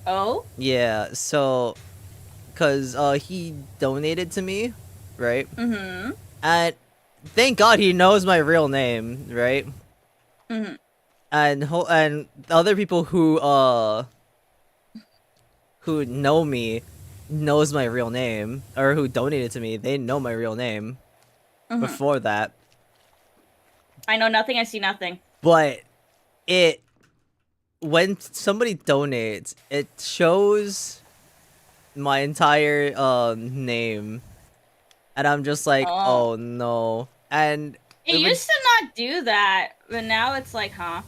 Speaker 3: Oh?
Speaker 2: Yeah, so, cause he donated to me, right?
Speaker 3: Mm-hmm.
Speaker 2: And thank God he knows my real name, right?
Speaker 3: Mm-hmm.
Speaker 2: And other people who know me knows my real name, or who donated to me, they know my real name before that.
Speaker 3: I know nothing, I see nothing.
Speaker 2: But when somebody donates, it shows my entire name, and I'm just like, oh no. And
Speaker 3: It used to not do that, but now it's like, huh?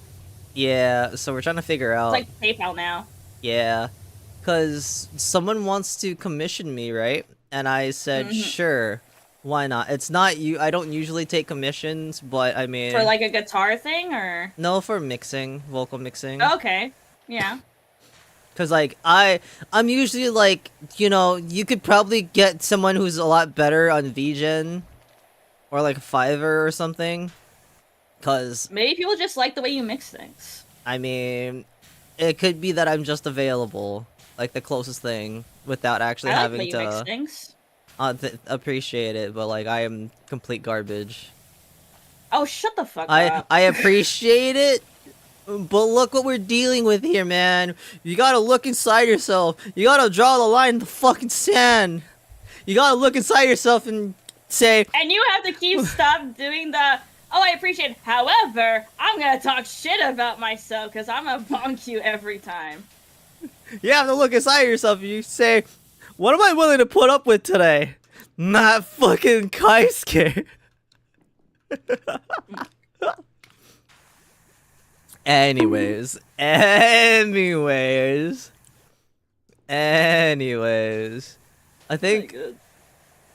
Speaker 2: yeah, so we're trying to figure out.
Speaker 3: It's like PayPal now.
Speaker 2: Yeah, because someone wants to commission me, right? And I said, sure. Why not? It's not you. I don't usually take commissions, but I mean,
Speaker 3: For like a guitar thing, or
Speaker 2: no, for mixing, vocal mixing.
Speaker 3: okay, yeah.
Speaker 2: Cause like I'm usually like, you know, you could probably get someone who's a lot better on VGen or like Fiverr or something. Cause
Speaker 3: Maybe people just like the way you mix things.
Speaker 2: I mean, it could be that I'm just available, like the closest thing, without actually
Speaker 3: I like
Speaker 2: having
Speaker 3: the way you mix
Speaker 2: to
Speaker 3: things.
Speaker 2: appreciate it. But like, I am complete garbage.
Speaker 3: Oh, shut the fuck up.
Speaker 2: I appreciate it, but look what we're dealing with here, man. You gotta look inside yourself. You gotta draw the line in the fucking sand. You gotta look inside yourself and say,
Speaker 3: And you have to keep stop doing the. Oh, I appreciate it. However, I'm gonna talk shit about myself because I'm gonna bonk you every time.
Speaker 2: you have to look inside yourself and you say, what am I willing to put up with today? Not fucking Kaisuke. Anyways, I think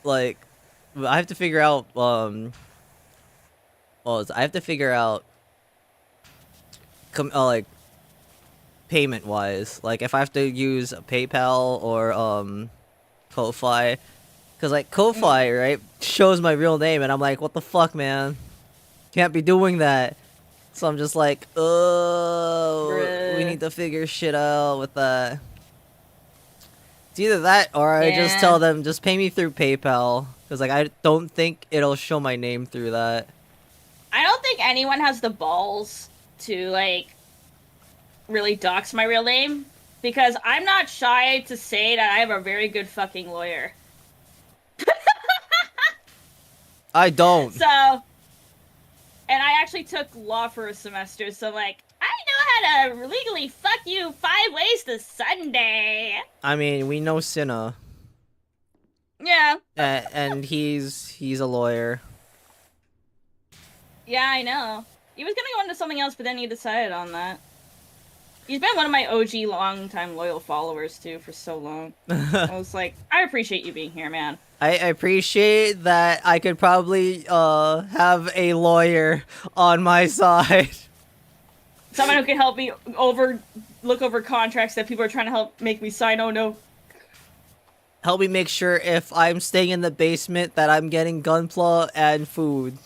Speaker 2: like I have to figure out I have to figure out like payment wise, like if I have to use PayPal or Ko-Fi, cuz like Ko-Fi, right, shows my real name and I'm like, what the fuck, man? Can't be doing that. So I'm just like, oh, we need to figure shit out with that. It's either that or I just tell them, just pay me through PayPal. Because, like, I don't think it'll show my name through that.
Speaker 3: I don't think anyone has the balls to, like, really dox my real name. Because I'm not shy to say that I have a very good fucking lawyer.
Speaker 2: I don't.
Speaker 3: So... And I actually took law for a semester, so, like, I know how to legally fuck you 5 ways to Sunday.
Speaker 2: I mean, we know Cinna.
Speaker 3: Yeah.
Speaker 2: And he's a lawyer.
Speaker 3: Yeah, I know. He was gonna go into something else, but then he decided on that. He's been one of my OG long-time loyal followers, too, for so long. I was like, I appreciate you being here, man.
Speaker 2: I appreciate that I could probably have a lawyer on my side.
Speaker 3: Someone who can help me look over contracts that people are trying to help make me sign. Oh no.
Speaker 2: Help me make sure if I'm staying in the basement that I'm getting gunpla and food.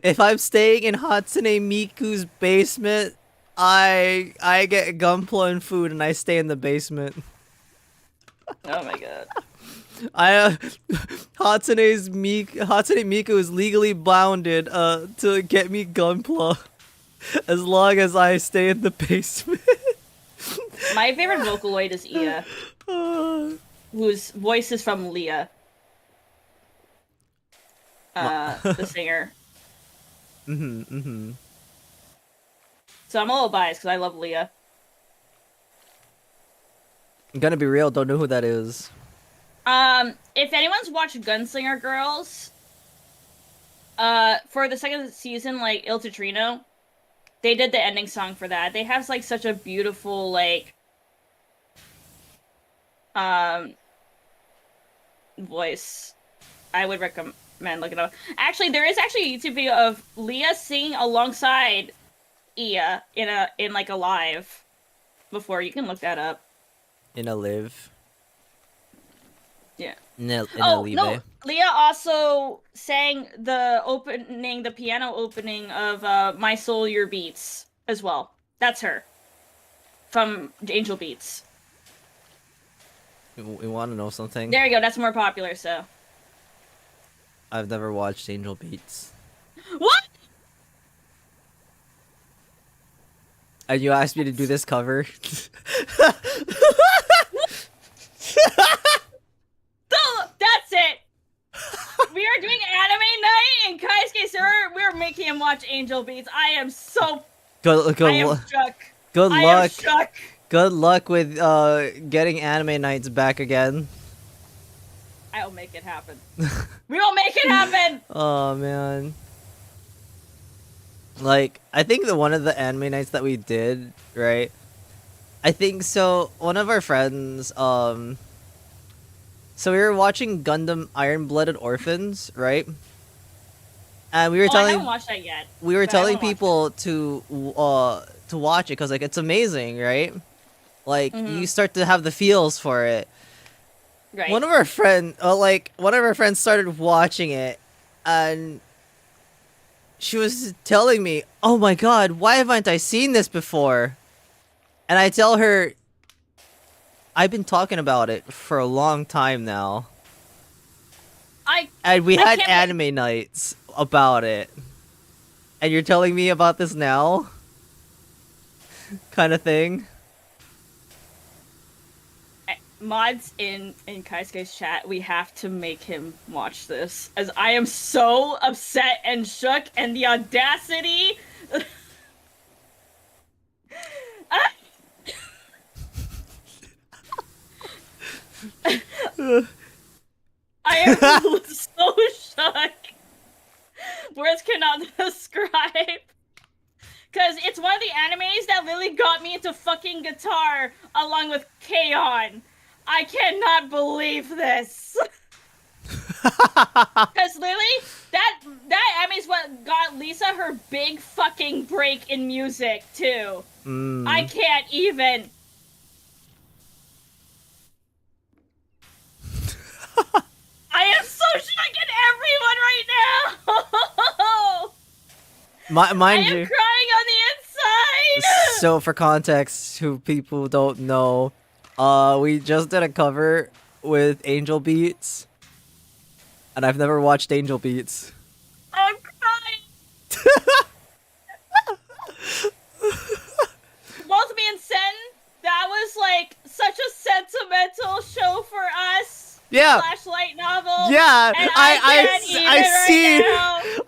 Speaker 2: If I'm staying in Hatsune Miku's basement, I get gunpla and food and I stay in the basement.
Speaker 3: Oh my god.
Speaker 2: Hatsune Miku is legally bounded to get me gunpla as long as I stay in the basement.
Speaker 3: My favorite Vocaloid is Ia, whose voice is from Leah, the singer. So I'm a little biased because I love Leah.
Speaker 2: I'm gonna be real, don't know who that is.
Speaker 3: If anyone's watched Gunslinger Girls, for the second season, like Il Tetrino, they did the ending song for that. They have like such a beautiful like voice. I would recommend looking up. Actually, there is actually a YouTube video of Leah singing alongside Ia in like a live before. You can look that up.
Speaker 2: In a live.
Speaker 3: Yeah.
Speaker 2: In a
Speaker 3: No, Leah also sang the piano opening of My Soul, Your Beats as well. That's her. From Angel Beats.
Speaker 2: We want to know something?
Speaker 3: There you go, that's more popular, so.
Speaker 2: I've never watched Angel Beats.
Speaker 3: What?!
Speaker 2: And you asked me to do this cover?
Speaker 3: That's it! We are doing anime night, and Kaisuke, sir, we're making him watch Angel Beats. I am so...
Speaker 2: Good
Speaker 3: I am shook.
Speaker 2: Good
Speaker 3: I
Speaker 2: luck.
Speaker 3: am shook.
Speaker 2: Good luck with getting anime nights back again.
Speaker 3: I'll make it happen. We will make it happen!
Speaker 2: Oh man. Like, I think one of the anime nights that we did, right? I think so. One of our friends, So we were watching Gundam Iron-Blooded Orphans, right? And we were
Speaker 3: I
Speaker 2: telling
Speaker 3: haven't watched that yet.
Speaker 2: we were
Speaker 3: but I
Speaker 2: telling
Speaker 3: wanna watch
Speaker 2: people to watch it because like it's amazing, right? Like
Speaker 3: Mhm.
Speaker 2: you start to have the feels for it.
Speaker 3: it. Right.
Speaker 2: One of our friends started watching it, and she was telling me, "Oh my god, why haven't I seen this before?" And I tell her, "I've been talking about it for a long time now, and we
Speaker 3: I
Speaker 2: had
Speaker 3: can't
Speaker 2: anime nights about it, and you're telling me about this now?" Kind of thing.
Speaker 3: Mods in Kaisuke's chat, we have to make him watch this, as I am so upset and shook, and the audacity. I am so shook. Words cannot describe. Because it's one of the animes that literally got me into fucking guitar along with K-On! I cannot believe this. Because literally, that anime is what got Lisa her big fucking break in music, too. I can't even. I am so shook at everyone right now!
Speaker 2: Mind
Speaker 3: I am
Speaker 2: you.
Speaker 3: crying on the inside!
Speaker 2: So for context, who people don't know, we just did a cover with Angel Beats, and I've never watched Angel Beats.
Speaker 3: I'm crying! Both me and Sen, that was like such a sentimental show for us.
Speaker 2: Yeah.
Speaker 3: Light novel.
Speaker 2: Yeah,
Speaker 3: And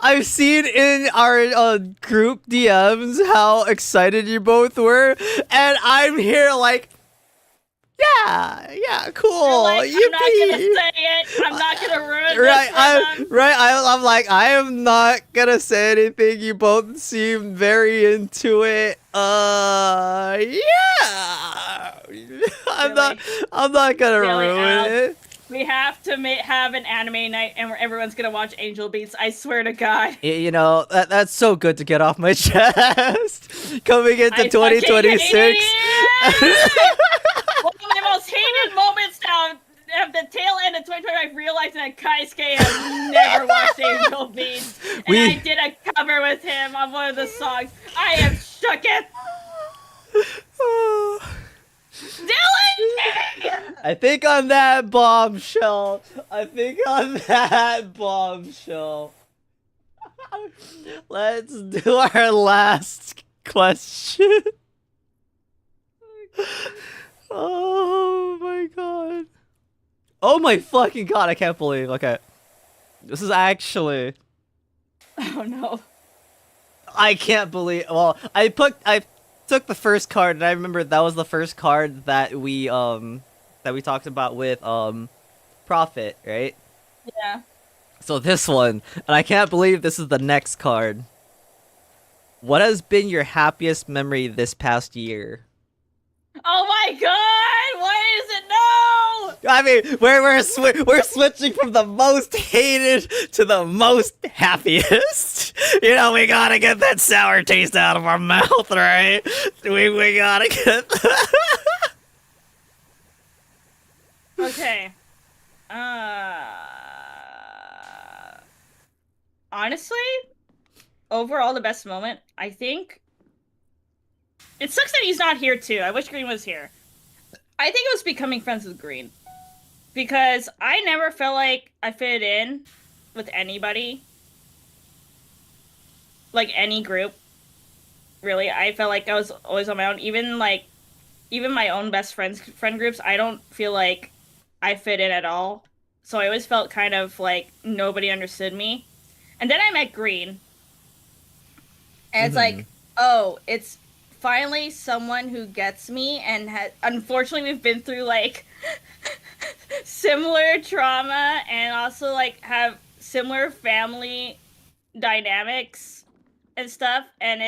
Speaker 2: I've seen in our group DMs how excited you both were, and I'm here like, yeah, cool.
Speaker 3: Like, I'm not gonna say it. I'm not gonna ruin this for them.
Speaker 2: I'm like, I am not gonna say anything. You both seem very into it. Yeah. I'm not gonna ruin it.
Speaker 3: We have to have an anime night, and everyone's gonna watch Angel Beats. I swear to God.
Speaker 2: You know, that's so good to get off my chest. Coming into 2026.
Speaker 3: One of my most hated moments now at the tail end of 2025, realizing that Kaisuke has never watched Angel Beats. And I did a cover with him on one of the songs. I am shook it. Dylan!
Speaker 2: I think on that bombshell, let's do our last question. Oh my god. Oh my fucking god, I can't believe. Okay. This is actually...
Speaker 3: Oh no.
Speaker 2: I can't believe... Well, I took the first card, and I remember that was the first card that we talked about with Prophet, right?
Speaker 3: Yeah.
Speaker 2: So this one, and I can't believe this is the next card. What has been your happiest memory this past year?
Speaker 3: Oh my god! Why is it no?
Speaker 2: I mean, we're switching from the most hated to the most happiest. You know, we gotta get that sour taste out of our mouth, right? We gotta get.
Speaker 3: Okay. Honestly, overall, the best moment, I think. It sucks that he's not here too. I wish Green was here. I think it was becoming friends with Green. Because I never felt like I fit in with anybody. Like any group. Really, I felt like I was always on my own. Even my own best friend groups, I don't feel like I fit in at all. So I always felt kind of like nobody understood me. And then I met Green. And it's like, oh, it's finally someone who gets me, and unfortunately we've been through like similar trauma and also like have similar family dynamics and stuff, and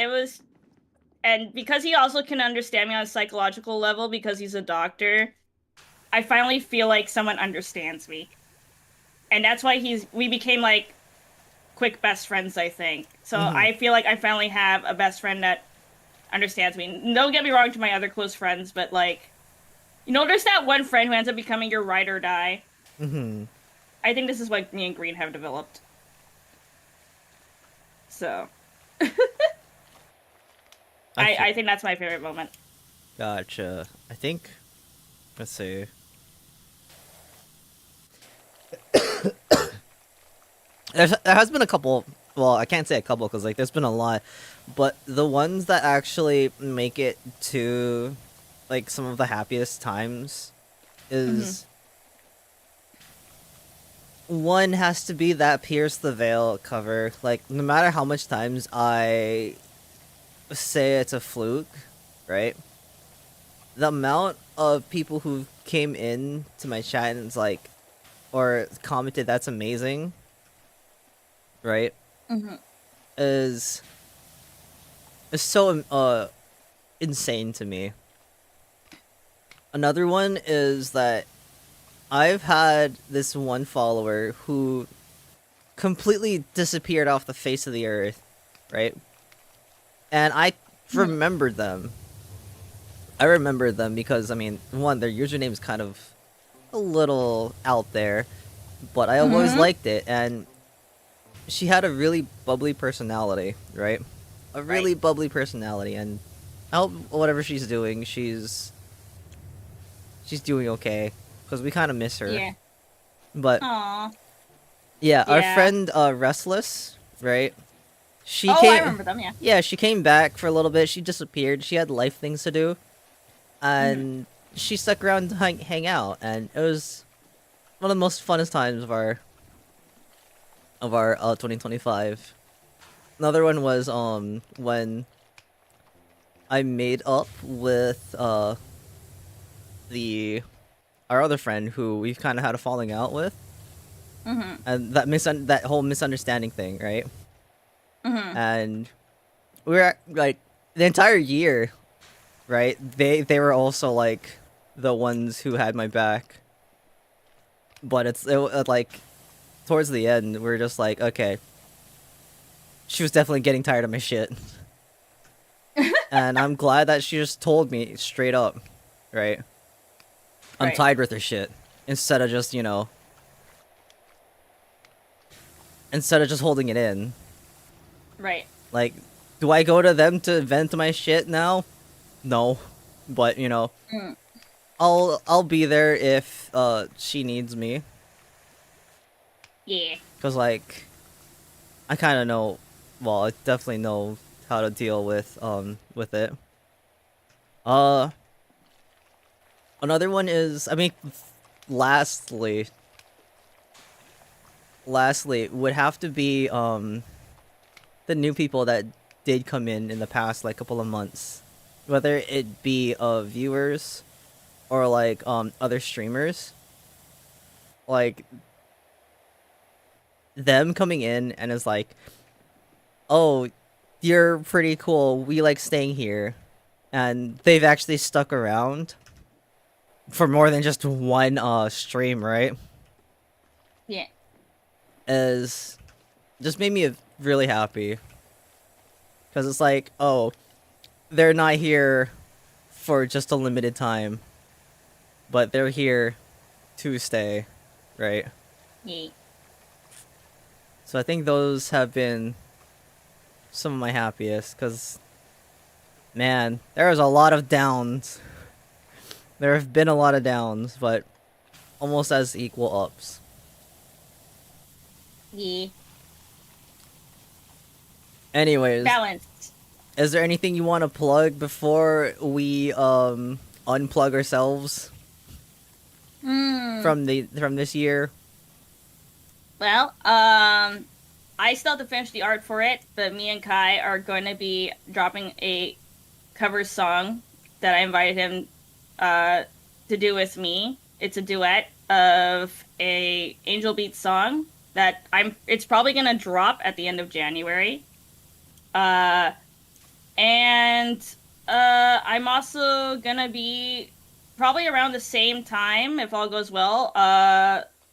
Speaker 3: because he also can understand me on a psychological level because he's a doctor, I finally feel like someone understands me. And that's why we became like quick best friends, I think. So I feel like I finally have a best friend that understands me. Don't get me wrong to my other close friends, but like, there's that one friend who ends up becoming your ride or die.
Speaker 2: Mm-hmm.
Speaker 3: I think this is what me and Green have developed. So, I think that's my favorite moment.
Speaker 2: Gotcha. I think, let's see. There has been a couple. Well, I can't say a couple because like there's been a lot, but the ones that actually make it to like some of the happiest times is one has to be that Pierce the Veil cover. Like no matter how much times I say it's a fluke, right? The amount of people who came in to my chat and it's like or commented that's amazing, right? Is so insane to me. Another one is that I've had this one follower who completely disappeared off the face of the earth, right? And I remembered them. I remembered them because, I mean, one, their username is kind of a little out there, but I always liked it, and she had a really bubbly personality, right? A really bubbly personality, and I hope whatever she's doing, she's doing okay, because we kind of miss her.
Speaker 3: Yeah.
Speaker 2: But
Speaker 3: Aww.
Speaker 2: yeah, our friend Restless, right? She
Speaker 3: I
Speaker 2: came.
Speaker 3: remember them. Yeah.
Speaker 2: Yeah, she came back for a little bit. She disappeared. She had life things to do, and she stuck around to hang out, and it was one of the most funnest times of our 2025. Another one was when I made up with our other friend who we've kind of had a falling out with, and that whole misunderstanding thing, right? And we were like the entire year, right? They were also like the ones who had my back, but it like towards the end we were just like, okay, she was definitely getting tired of my shit. And I'm glad that she just told me straight up, right? I'm tired with her shit, instead of just holding it in.
Speaker 3: Right.
Speaker 2: Like, do I go to them to vent my shit now? No, but I'll be there if she needs me.
Speaker 3: Yeah.
Speaker 2: Cause like, I kind of know. Well, I definitely know how to deal with it. Another one is, I mean, lastly would have to be the new people that did come in the past like couple of months, whether it be viewers or like other streamers, like them coming in and is like, oh, you're pretty cool, we like staying here, and they've actually stuck around for more than just one stream, right?
Speaker 3: Yeah.
Speaker 2: Is just made me really happy, because it's like, oh, they're not here for just a limited time, but they're here to stay, right?
Speaker 3: Yeah.
Speaker 2: So I think those have been some of my happiest, because man, there was a lot of downs. There have been a lot of downs, but almost as equal ups.
Speaker 3: Yeah.
Speaker 2: Anyways,
Speaker 3: Balanced.
Speaker 2: is there anything you want to plug before we unplug ourselves from this year?
Speaker 3: Well, I still have to finish the art for it, but me and Kai are going to be dropping a cover song that I invited him to do with me. It's a duet of a Angel Beats song that it's probably going to drop at the end of January. And I'm also going to be probably around the same time, if all goes well,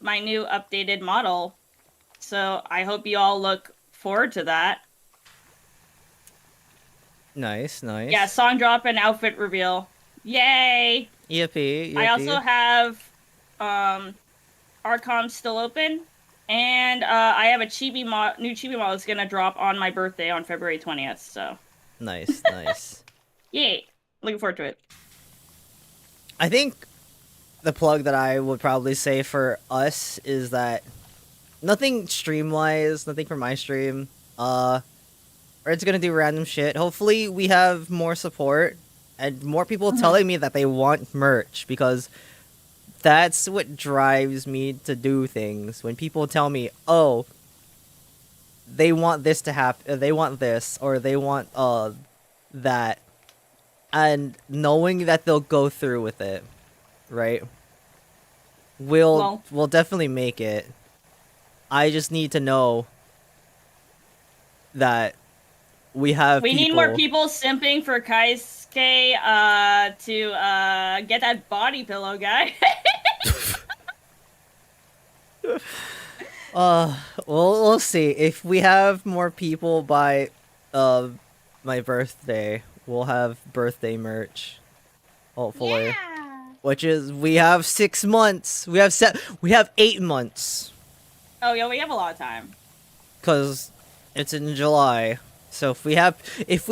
Speaker 3: my new updated model. So I hope you all look forward to that.
Speaker 2: Nice, nice.
Speaker 3: Yeah, song drop and outfit reveal. Yay!
Speaker 2: Yippee, yippee.
Speaker 3: I also have Archon still open, and I have a new chibi model that's gonna drop on my birthday on February 20th. So
Speaker 2: Nice, nice.
Speaker 3: yay! Looking forward to it.
Speaker 2: I think the plug that I would probably say for us is that nothing stream-wise, nothing for my stream. Or it's gonna do random shit. Hopefully we have more support and more people telling me that they want merch, because that's what drives me to do things. When people tell me, oh, they want this to happen, they want this, or they want that, and knowing that they'll go through with it, right? We'll definitely make it. I just need to know that we need
Speaker 3: more people simping for Kaisuke to get that body pillow guy.
Speaker 2: We'll see. If we have more people by my birthday, we'll have birthday merch. Hopefully.
Speaker 3: Yeah.
Speaker 2: Which is, we have 6 months. We have 8 months.
Speaker 3: Oh yeah, we have a lot of time.
Speaker 2: 'Cause it's in July. So if we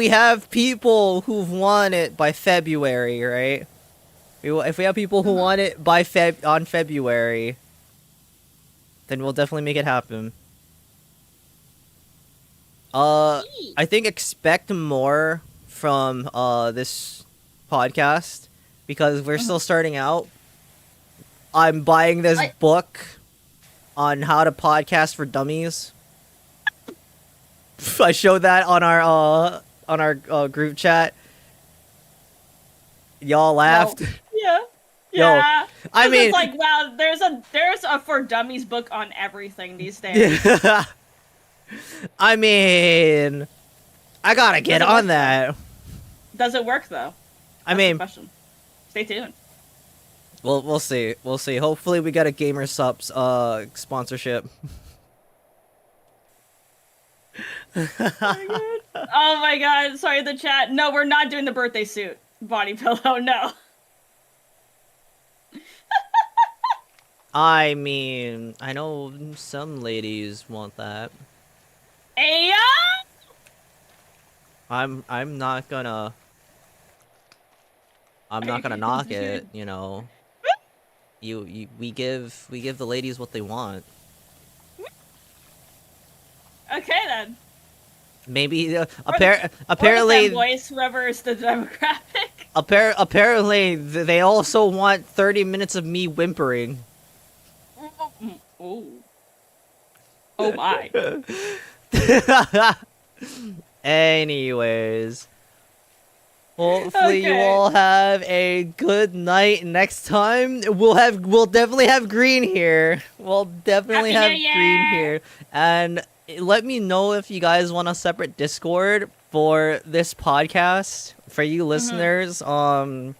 Speaker 2: have people who want it by February, right? If we have people who want it by February, then we'll definitely make it happen. I think expect more from this podcast, because we're still starting out. I'm buying this book on how to podcast for dummies. I showed that on our group chat. Y'all laughed.
Speaker 3: Yeah.
Speaker 2: Yo,
Speaker 3: Yeah.
Speaker 2: I mean,
Speaker 3: it's like, wow, there's a for dummies book on everything these days.
Speaker 2: I mean, I gotta get on that.
Speaker 3: Does it work though?
Speaker 2: I mean,
Speaker 3: question. Stay tuned.
Speaker 2: we'll see. We'll see. Hopefully, we get a Gamer Subs sponsorship.
Speaker 3: Oh my god, sorry the chat. No, we're not doing the birthday suit. Body pillow, no.
Speaker 2: I mean, I know some ladies want that.
Speaker 3: Ayo!
Speaker 2: I'm not gonna knock it, you know. We give the ladies what they want.
Speaker 3: Okay then.
Speaker 2: Maybe
Speaker 3: Apparently
Speaker 2: apparently
Speaker 3: voice whoever is the demographic.
Speaker 2: apparently they also want 30 minutes of me whimpering.
Speaker 3: Oh. Oh my.
Speaker 2: Anyways, hopefully you all have a good night. Next time we'll definitely have Green here. We'll definitely have Green here. And let me know if you guys want a separate Discord for this podcast. For you listeners, who are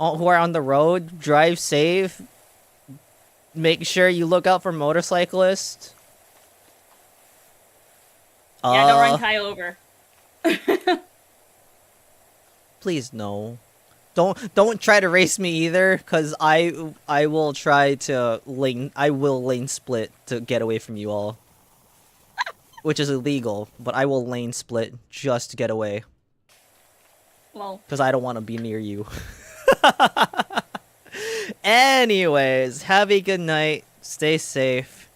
Speaker 2: on the road, drive safe. Make sure you look out for motorcyclists.
Speaker 3: Yeah, don't run Kyle over.
Speaker 2: Please no. Don't try to race me either, cause I will try to lane split to get away from you all. Which is illegal, but I will lane split just to get away.
Speaker 3: Well,
Speaker 2: cause I don't want to be near you. Anyways, have a good night. Stay safe.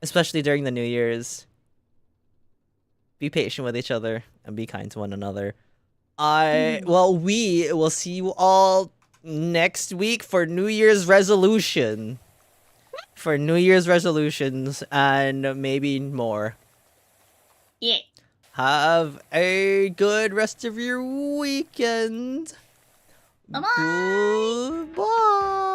Speaker 2: Especially during the New Year's. Be patient with each other and be kind to one another. We will see you all next week for New Year's resolution. For New Year's resolutions and maybe more.
Speaker 3: yeah.
Speaker 2: Have a good rest of your weekend.
Speaker 3: Bye-bye.
Speaker 2: Goodbye.